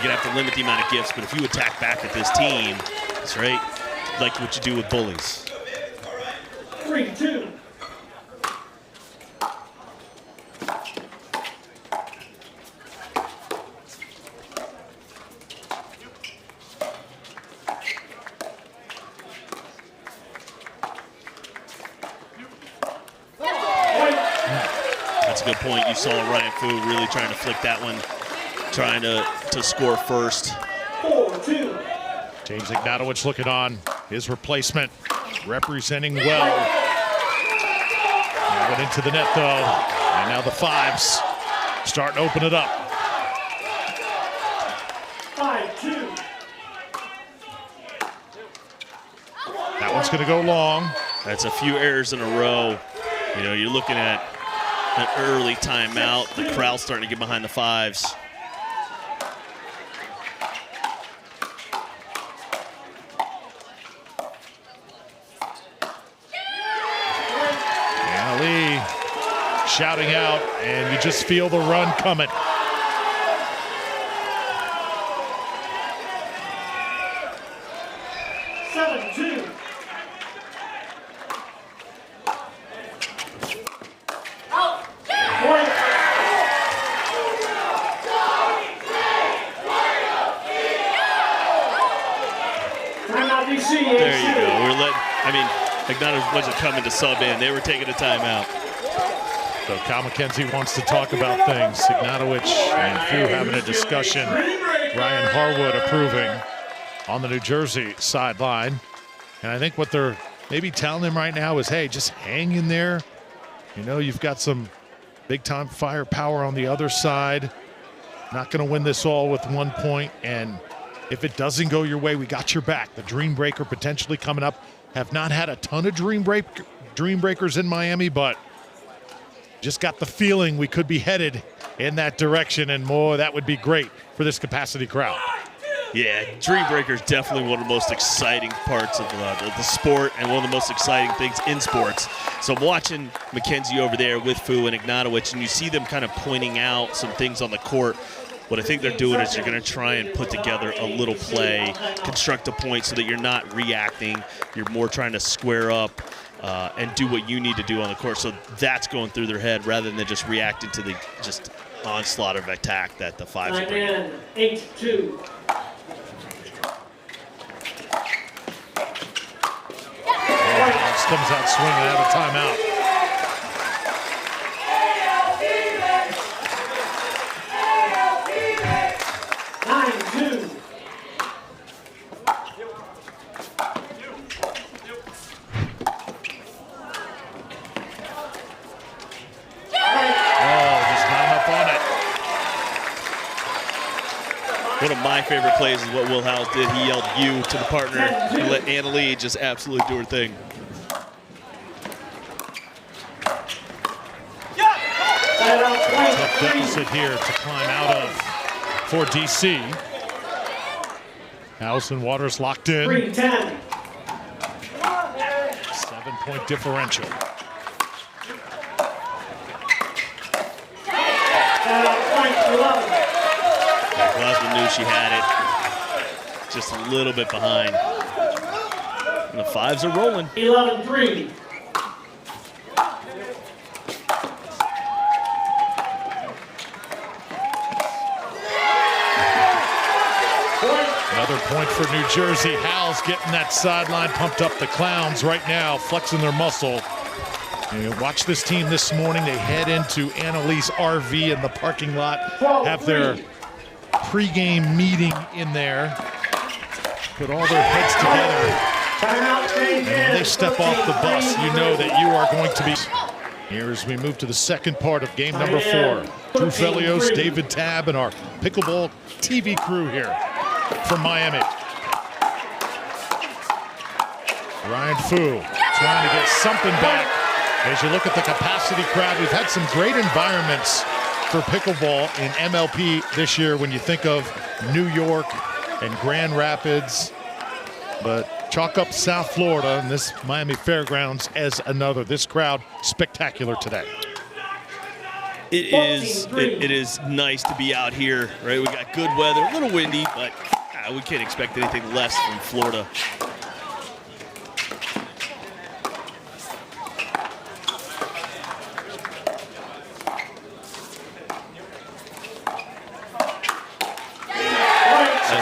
going to have to limit the amount of gifts, but if you attack back at this team, that's right, like what you do with bullies. 3-2. That's a good point. You saw Ryan Fu really trying to flick that one, trying to score first. 4-2. James Ignatowich looking on. His replacement representing well. Went into the net, though. And now the fives starting to open it up. 5-2. That one's going to go long. That's a few errors in a row. You know, you're looking at an early timeout. The crowd's starting to get behind the fives. And Leigh shouting out, and you just feel the run coming. There you go. Ignatowich wasn't coming to sub in. They were taking a timeout. So Kyle McKenzie wants to talk about things. Ignatowich and Fu having a discussion. Ryan Harwood approving on the New Jersey sideline. And I think what they're maybe telling him right now is, hey, just hang in there. You know, you've got some big-time firepower on the other side. Not going to win this all with 1 point. And if it doesn't go your way, we got your back. The Dream Breaker potentially coming up. Have not had a ton of Dream Breakers in Miami, but just got the feeling we could be headed in that direction, and more, that would be great for this capacity crowd. Yeah, Dream Breaker is definitely one of the most exciting parts of the sport and one of the most exciting things in sports. So I'm watching McKenzie over there with Fu and Ignatowich, and you see them kind of pointing out some things on the court. What I think they're doing is you're going to try and put together a little play, construct a point so that you're not reacting. You're more trying to square up and do what you need to do on the court. So that's going through their head rather than just reacting to the just onslaught of attack that the fives are bringing. 8-2. Howells comes out swinging out of timeout. One of my favorite plays is what Will Howells did. He yelled "you" to the partner and let Anna Leigh just absolutely do her thing. Tough deficit here to climb out of for DC. Howells and Waters locked in. 3-10. 7-point differential. Glozman knew she had it, just a little bit behind. And the fives are rolling. 11-3. Another point for New Jersey. Howells getting that sideline pumped up. The Clowns right now flexing their muscle. And watch this team this morning. They head into Anna Leigh's RV in the parking lot, have their pre-game meeting in there, put all their heads together, and when they step off the bus, you know that you are going to be. Here as we move to the second part of game number 4. Drew Felios, David Tabb, and our Pickleball TV crew here from Miami. Ryan Fu trying to get something back. As you look at the capacity crowd, we've had some great environments for pickleball in MLP this year when you think of New York and Grand Rapids, but chalk up South Florida and this Miami Fairgrounds as another. This crowd spectacular today. It is nice to be out here, right? We got good weather, a little windy, but we can't expect anything less from Florida.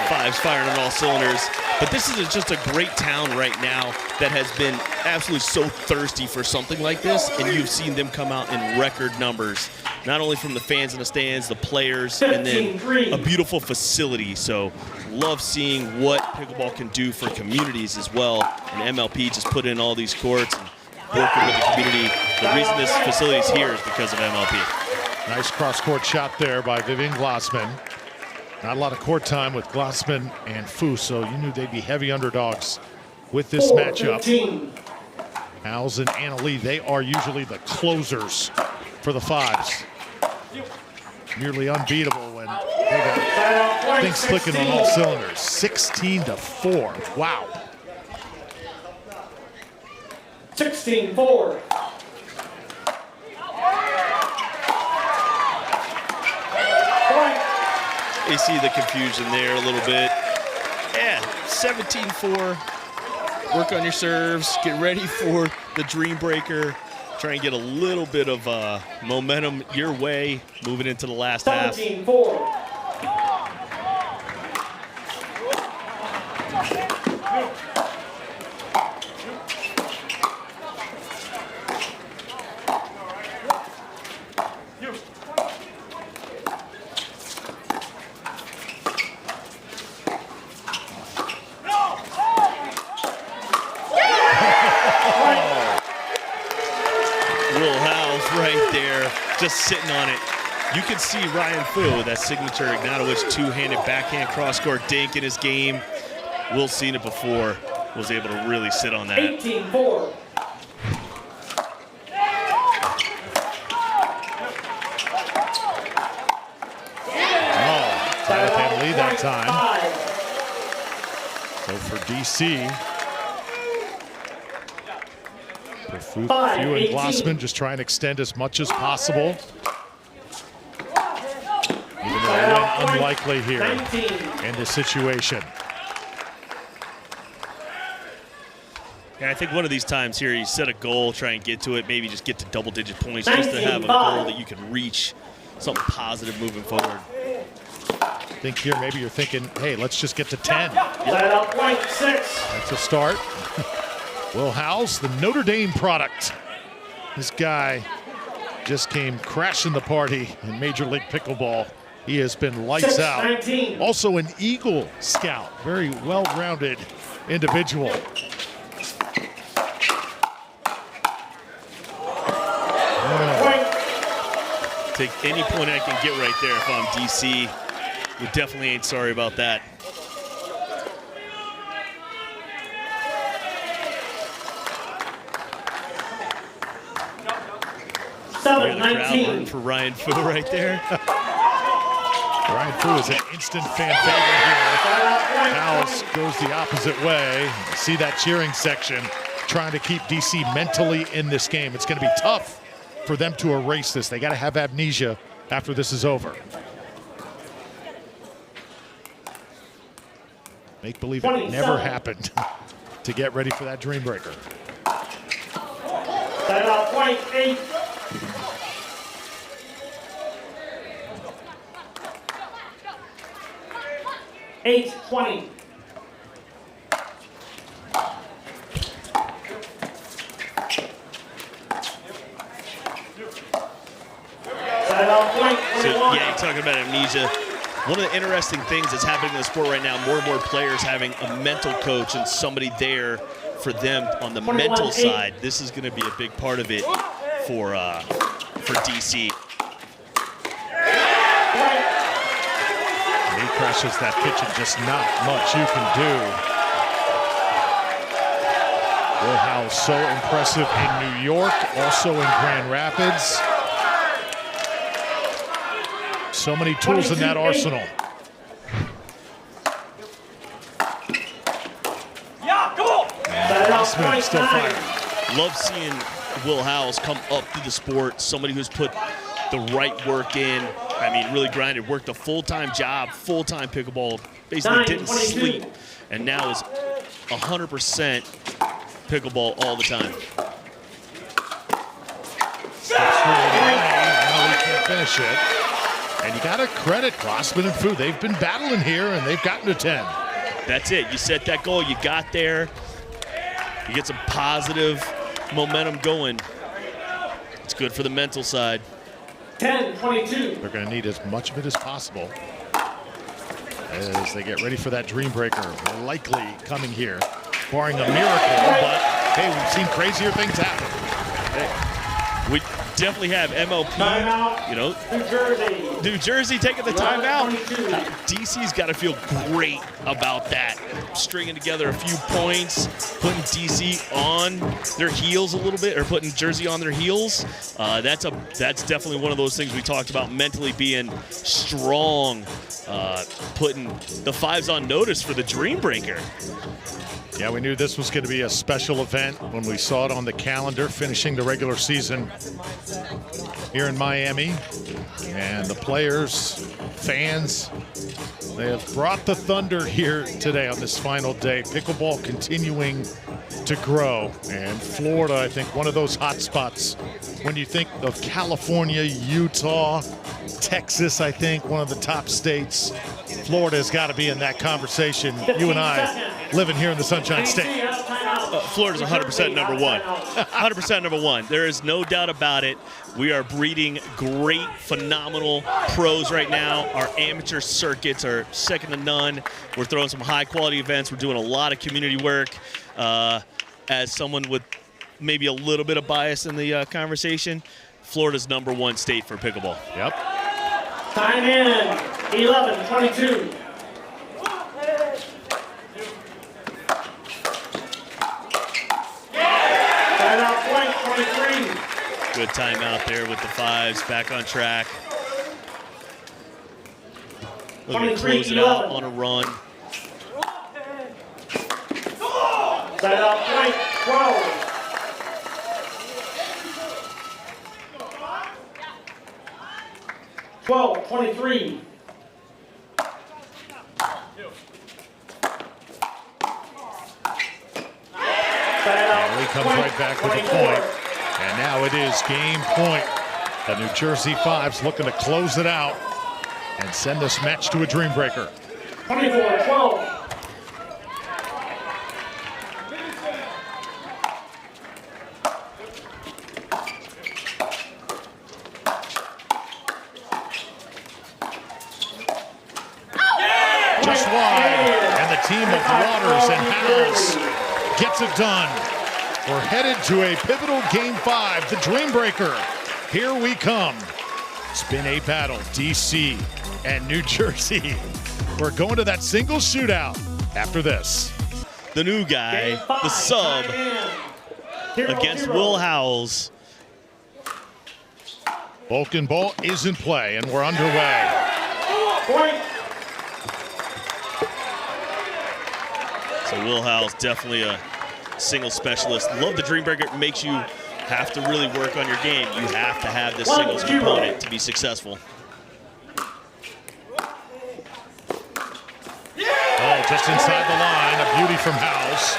Fives firing on all cylinders. But this is just a great town right now that has been absolutely so thirsty for something like this, and you've seen them come out in record numbers, not only from the fans in the stands, the players, and then a beautiful facility. So love seeing what pickleball can do for communities as well. And MLP just put in all these courts and working with the community. The reason this facility is here is because of MLP. Nice cross-court shot there by Vivian Glozman. Not a lot of court time with Glozman and Fu, so you knew they'd be heavy underdogs with this matchup. Howells and Anna Leigh, they are usually the closers for the fives. Nearly unbeatable when they got things clicking on all cylinders. 16-4. Wow. 16-4. You see the confusion there a little bit. Yeah, 17-4. Work on your serves. Get ready for the dream breaker. Try and get a little bit of momentum your way moving into the last half. 17-4. Just sitting on it. You can see Ryan Fu, that signature Ignatowich two-handed backhand cross-court dink in his game. We'll seen it before. Was able to really sit on that. 18-4. Oh, tied up and lead that time. So for DC, Fu and Glozman just try and extend as much as possible. Even though they went unlikely here in this situation. Yeah, I think one of these times here, you set a goal, try and get to it, maybe just get to double-digit points, just to have a goal that you can reach, something positive moving forward. I think here maybe you're thinking, hey, let's just get to 10. Point 6. That's a start. Will Howells, the Notre Dame product. This guy just came crashing the party in Major League Pickleball. He has been lights out. 19. Also an Eagle Scout, very well-rounded individual. Take any point I can get right there if I'm DC. We definitely ain't sorry about that. The crowd rooting for Ryan Fu right there. Ryan Fu is an instant fan favorite here. Howells goes the opposite way. See that cheering section trying to keep DC mentally in this game. It's going to be tough for them to erase this. They got to have amnesia after this is over. Make believe it never happened to get ready for that dream breaker. Point 8. Eight 20. So, yeah, you're talking about amnesia. One of the interesting things that's happening in the sport right now, more and more players having a mental coach and somebody there for them on the mental side. This is going to be a big part of it for DC. He crashes that kitchen, just not much you can do. Will Howells so impressive in New York, also in Grand Rapids. So many tools in that arsenal. Glozman still firing. Love seeing Will Howells come up through the sport, somebody who's put the right work in. I mean, really grinded, worked a full-time job, full-time pickleball, basically didn't sleep, and now is 100% pickleball all the time. Steps forward, now he can't finish it. And you got to credit Glozman and Fu. They've been battling here, and they've gotten to 10. That's it. You set that goal, you got there, you get some positive momentum going. It's good for the mental side. 10-22. They're going to need as much of it as possible as they get ready for that dream breaker. Likely coming here, barring a miracle, but hey, we've seen crazier things happen. We definitely have MLP, Timeout. you know, New Jersey. New Jersey taking the timeout. 22. DC's got to feel great about that. Stringing together a few points, putting DC on their heels a little bit, or putting Jersey on their heels. That's definitely one of those things we talked about, mentally being strong, putting the fives on notice for the Dream Breaker. Yeah, we knew this was going to be a special event when we saw it on the calendar, finishing the regular season here in Miami. And the players, fans, they have brought the thunder here today on this final day. Pickleball continuing to grow. And Florida, I think, one of those hot spots. When you think of California, Utah, Texas, I think, one of the top states. Florida has got to be in that conversation. You and I living here in the Sunshine State. Florida's 100% number one. 100% number one. There is no doubt about it. We are breeding great, phenomenal pros right now. Our amateur circuits are second to none. We're throwing some high-quality events. We're doing a lot of community work. As someone with maybe a little bit of bias in the conversation, Florida's number one state for pickleball. Yep. Time in. 11-22. Timeout point, 23. Good timeout there with the fives, back on track. Looking to close it out on a run. Timeout point, 12. 12-23. Leigh comes right back with a point. And now it is game point. The New Jersey Fives looking to close it out and send this match to a dream breaker. 24-12. Just wide, and the team of Waters and Howells gets it done. We're headed to a pivotal game 5, the Dream Breaker. Here we come. It's been a battle, DC and New Jersey. We're going to that single shootout after this. The new guy, the sub, against Will Howells. Vulcan ball is in play, and we're underway. Point. So Will Howells, definitely a single specialist. Love the Dream Breaker. It makes you have to really work on your game. You have to have this singles component to be successful. Oh, just inside the line, a beauty from Howells.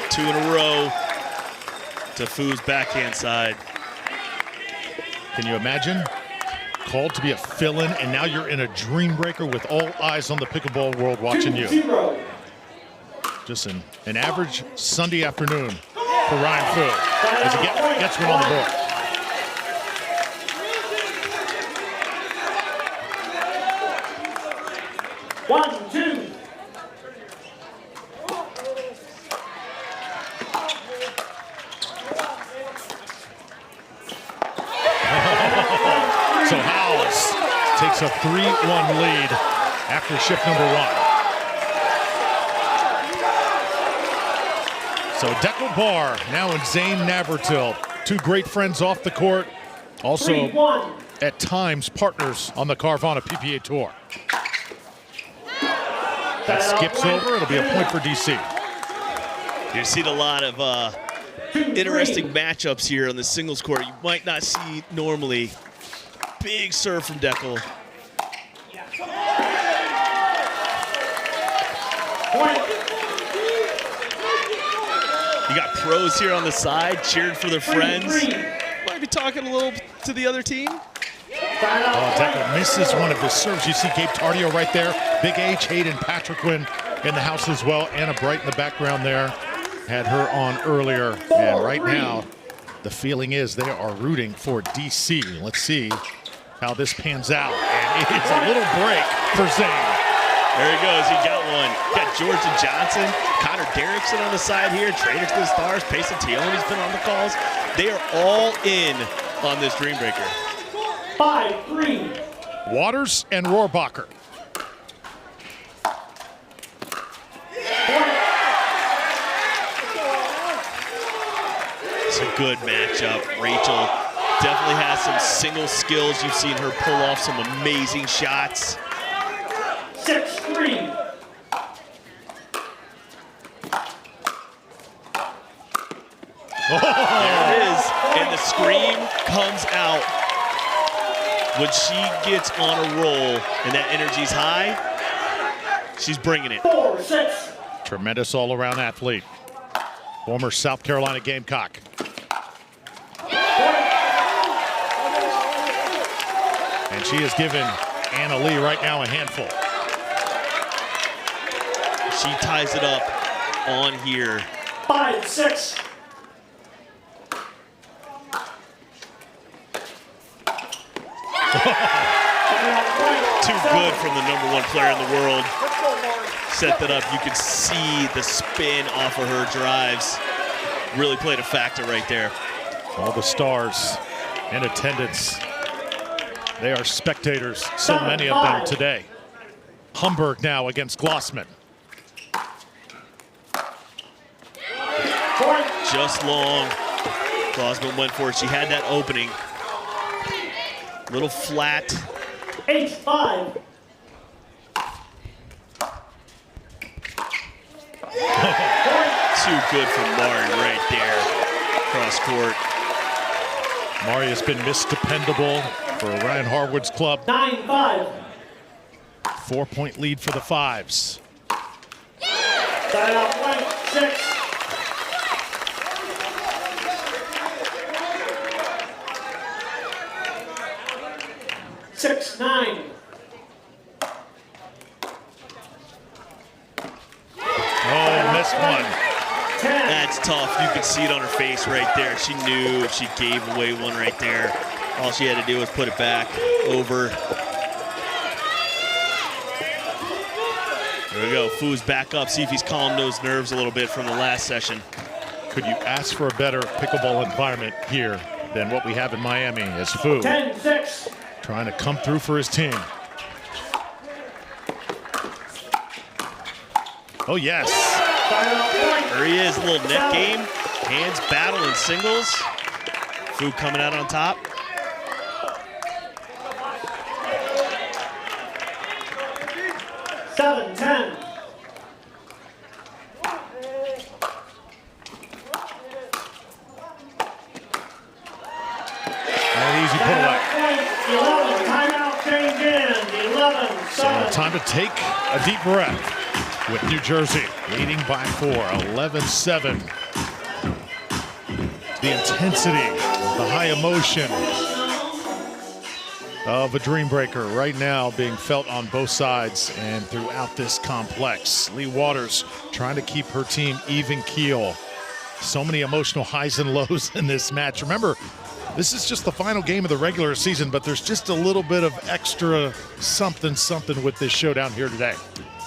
2 in a row to Foo's backhand side. Can you imagine? Called to be a fill-in, and now you're in a dream breaker with all eyes on the pickleball world watching you. 2-0. Just an average Sunday afternoon for Ryan Fu as he gets one on the board. One, two. So Howells takes a 3-1 lead after shift number 1. So Dekel Bar now in Zane Navratil. 2 great friends off the court. Also, 3-1. at times, partners on the Carvana PPA Tour. That skips over. It'll be a point for DC. You've seen a lot of interesting matchups here on the singles court. You might not see normally. Big serve from Dekel. Point. You got pros here on the side cheering for their friends. Might be talking a little to the other team. Oh, Dekel misses one of his serves. You see Gabe Tardio right there. Big H, Hayden Patriquin in the house as well. Anna Bright in the background there. Had her on earlier. And right now, the feeling is they are rooting for DC. Let's see how this pans out. And it is a little break for Zane. There he goes. He got one. Got Georgia Johnson, Connor Derrickson on the side here. Trader to the Stars. Payson Teone's been on the calls. They are all in on this Dream Breaker. 5-3. Waters and Rohrabacher. It's a good matchup. Rachel definitely has some single skills. You've seen her pull off some amazing shots. 6-3. There it is. And the scream comes out when she gets on a roll and that energy's high. She's bringing it. 4-6. Tremendous all-around athlete. Former South Carolina Gamecock. And she has given Anna Leigh right now a handful. She ties it up on here. 5-6. Too good from the #1 player in the world. Set that up. You could see the spin off of her drives. Really played a factor right there. All the stars in attendance. They are spectators, so many of them today. Humberg now against Glozman. Just long. Glozman went for it. She had that opening. Little flat. 8-5. Too good for Mari right there. Cross court. Mari has been Miss Dependable for Ryan Harwood's club. 9-5. 4-point lead for the Fives. Side out point. 6. Six, 9. Oh, missed one. 10. That's tough. You could see it on her face right there. She knew if she gave away one right there, all she had to do was put it back over. There we go. Foo's back up. See if he's calmed those nerves a little bit from the last session. Could you ask for a better pickleball environment here than what we have in Miami as Fu 10-6. trying to come through for his team. Oh, yes. There he is, a little net game. Hands battle in singles. Fu coming out on top. Seven, 10. An easy put away. 11, timeout change in. 11, So time to take a deep breath with New Jersey leading by 4, 11-7. The intensity, the high emotion of a Dream Breaker right now being felt on both sides and throughout this complex. Leigh Waters trying to keep her team even keel. So many emotional highs and lows in this match. Remember, this is just the final game of the regular season, but there's just a little bit of extra something with this showdown here today.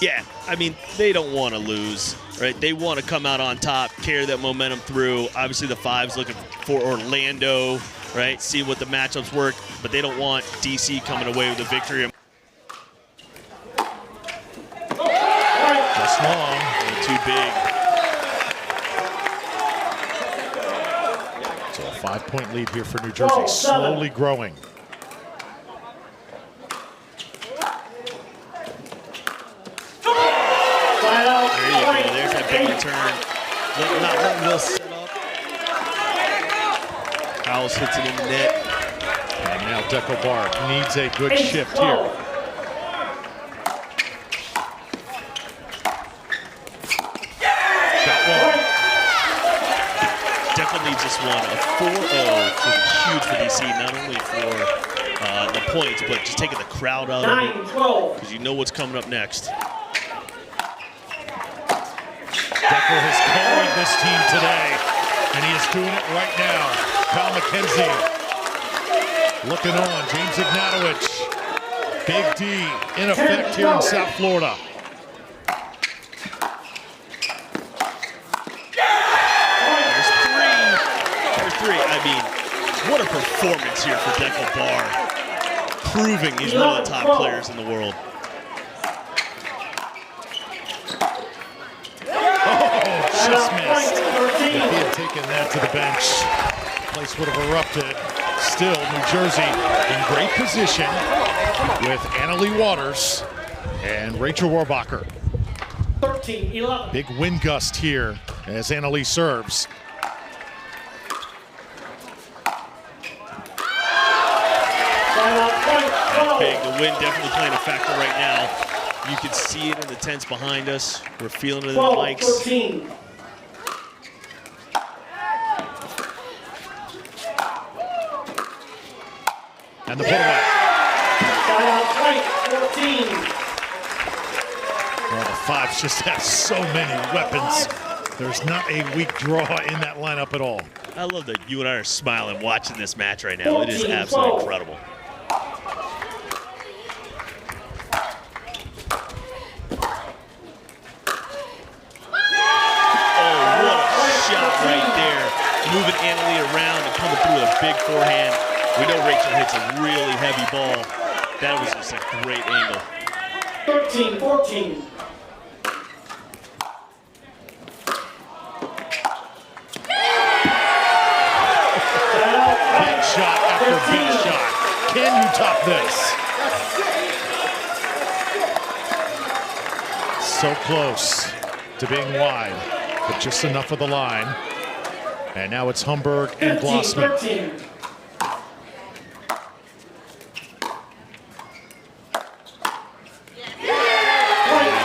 Yeah, I mean, they don't want to lose, right? They want to come out on top, carry that momentum through. Obviously, the Fives looking for Orlando, right? See what the matchups work, but they don't want DC coming away with a victory. Just long. Too big. So a 5-point lead here for New Jersey, slowly growing. There you go. There's that big return. Not letting Will set up. Howells hits it in the net. And now Dekel Bar needs a good shift here. Got one. Dekel needs this one. A 4-0 could be huge for DC, not only for the points, but just taking the crowd out of it 9-12. because you know what's coming up next. Dekel has carried this team today, and he is doing it right now. Kyle McKenzie looking on. James Ignatowich. Big D in effect here in South Florida. There's three. I mean, what a performance here for Dekel Bar. Proving he's one of the top players in the world. Just missed. If he had taken that to the bench, the place would have erupted. Still, New Jersey in great position with Leigh Waters and Rachel Rohrabacher. 13-11. Big wind gust here as Leigh serves. Big. The wind definitely playing a factor right now. You can see it in the tents behind us. We're feeling it in the mics. 12-13. And the put away. Point 14. Well, the Fives just have so many weapons. There's not a weak draw in that lineup at all. I love that you and I are smiling watching this match right now. It is absolutely incredible. Oh, what a shot right there. Moving Leigh around and coming through with a big forehand. We know Rachel hits a really heavy ball. That was just a great angle. 13-14. Big shot after big shot. Can you top this? So close to being wide, but just enough of the line. And now it's Humberg and Glozman. 15-13.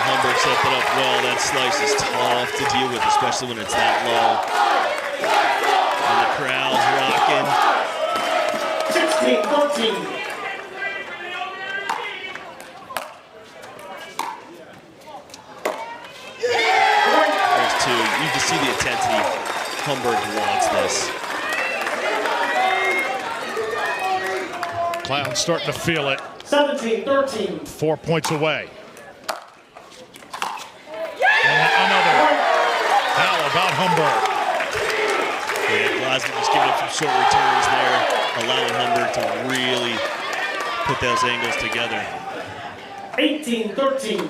Humberg set it up well. That slice is tough to deal with, especially when it's that low. And the crowd's rocking. 16-13. There's two. You can see the intensity. Humberg wants this. Clown's starting to feel it. 17-13. 4 points away. And another. How about Humberg? Yeah, Glozman just giving up some short returns there, allowing Humberg to really put those angles together. 18-13.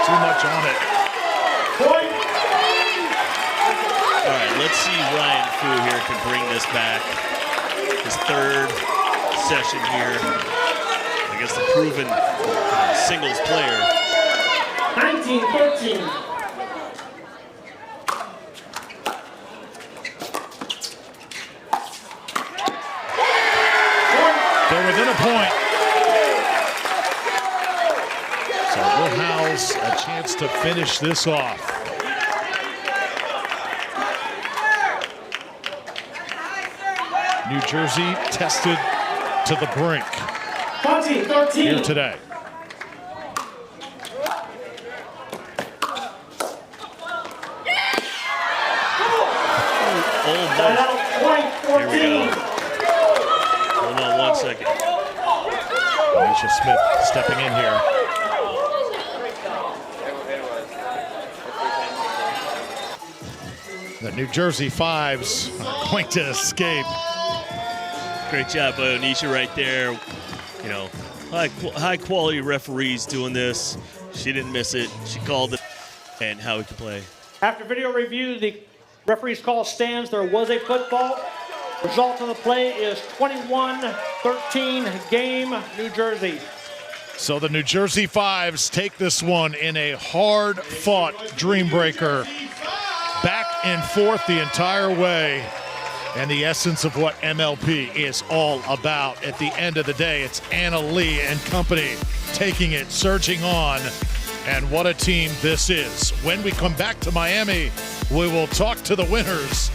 Too much on it. Point. All right, let's see Ryan Fu here can bring this back. His third session here. I guess the proven singles player. 19-13. They're within a point. So will Howells a chance to finish this off. New Jersey tested to the brink 20-13. here today. Almost. Point Here we 14. go. Hold on 1 second. Alicia Smith stepping in here. The New Jersey Fives are going to escape. Great job by Onisha right there. You know, high quality referees doing this. She didn't miss it. She called it, and how we can play. After video review, the referee's call stands. There was a football. Result of the play is 21-13 game, New Jersey. So the New Jersey Fives take this one in a hard-fought dream breaker. Back and forth the entire way. And the essence of what MLP is all about. At the end of the day, it's Leigh and company taking it, surging on, And what a team this is. When we come back to Miami, we will talk to the winners.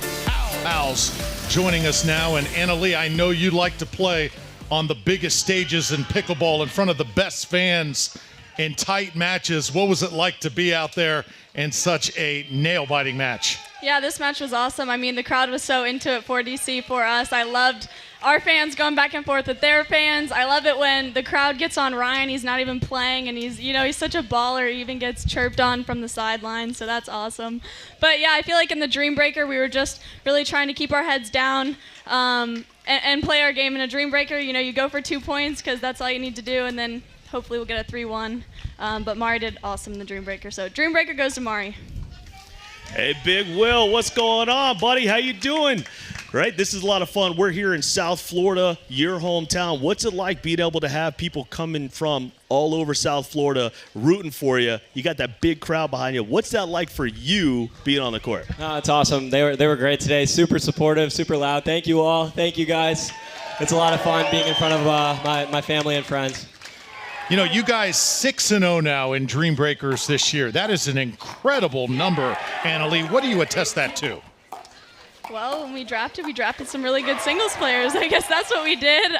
Howells joining us now. And Anna Leigh, I know you like to play on the biggest stages in pickleball in front of the best fans in tight matches. What was it like to be out there in such a nail-biting match? Yeah, this match was awesome. I mean, the crowd was so into it for DC, for us. I loved our fans going back and forth with their fans. I love it when the crowd gets on Ryan. He's not even playing, and he's such a baller. He even gets chirped on from the sideline, so that's awesome. But yeah, I feel like in the Dream Breaker, we were just really trying to keep our heads down and play our game in a Dream Breaker. You go for 2 points because that's all you need to do, and then hopefully we'll get a 3-1. But Mari did awesome in the Dream Breaker, so Dream Breaker goes to Mari. Hey, Big Will, what's going on, buddy? How you doing? Right, this is a lot of fun. We're here in South Florida, your hometown. What's it like being able to have people coming from all over South Florida rooting for you? You got that big crowd behind you. What's that like for you being on the court? It's awesome. They were great today. Super supportive, super loud. Thank you all. Thank you guys. It's a lot of fun being in front of my family and friends. You guys 6-0 now in Dream Breakers this year. That is an incredible number. Anna Leigh, what do you attest that to? Well, when we drafted some really good singles players. I guess that's what we did.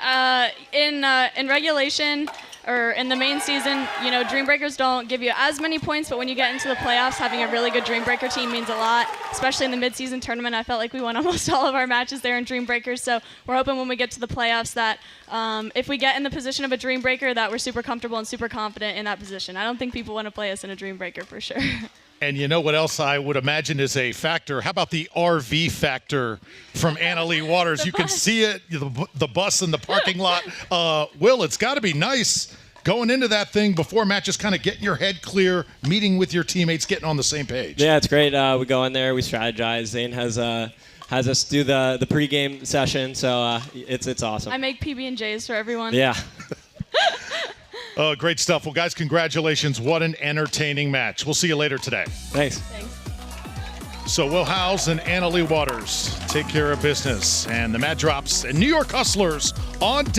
In regulation or in the main season, Dream Breakers don't give you as many points, but when you get into the playoffs, having a really good Dream Breaker team means a lot, especially in the mid-season tournament. I felt like we won almost all of our matches there in Dream Breakers, so we're hoping when we get to the playoffs that if we get in the position of a Dream Breaker, that we're super comfortable and super confident in that position. I don't think people want to play us in a Dream Breaker for sure. And you know what else I would imagine is a factor? How about the RV factor from Anna Leigh Waters? You can see it, the bus in the parking lot. Will, it's got to be nice going into that thing before matches, kind of getting your head clear, meeting with your teammates, getting on the same page. Yeah, it's great. We go in there, we strategize. Zane has us do the pregame session, so it's awesome. I make PB&Js for everyone. Yeah. Oh, great stuff. Well, guys, congratulations. What an entertaining match. We'll see you later today. Thanks. So Will Howells and Anna Leigh Waters take care of business. And the mat drops and New York Hustlers on deck.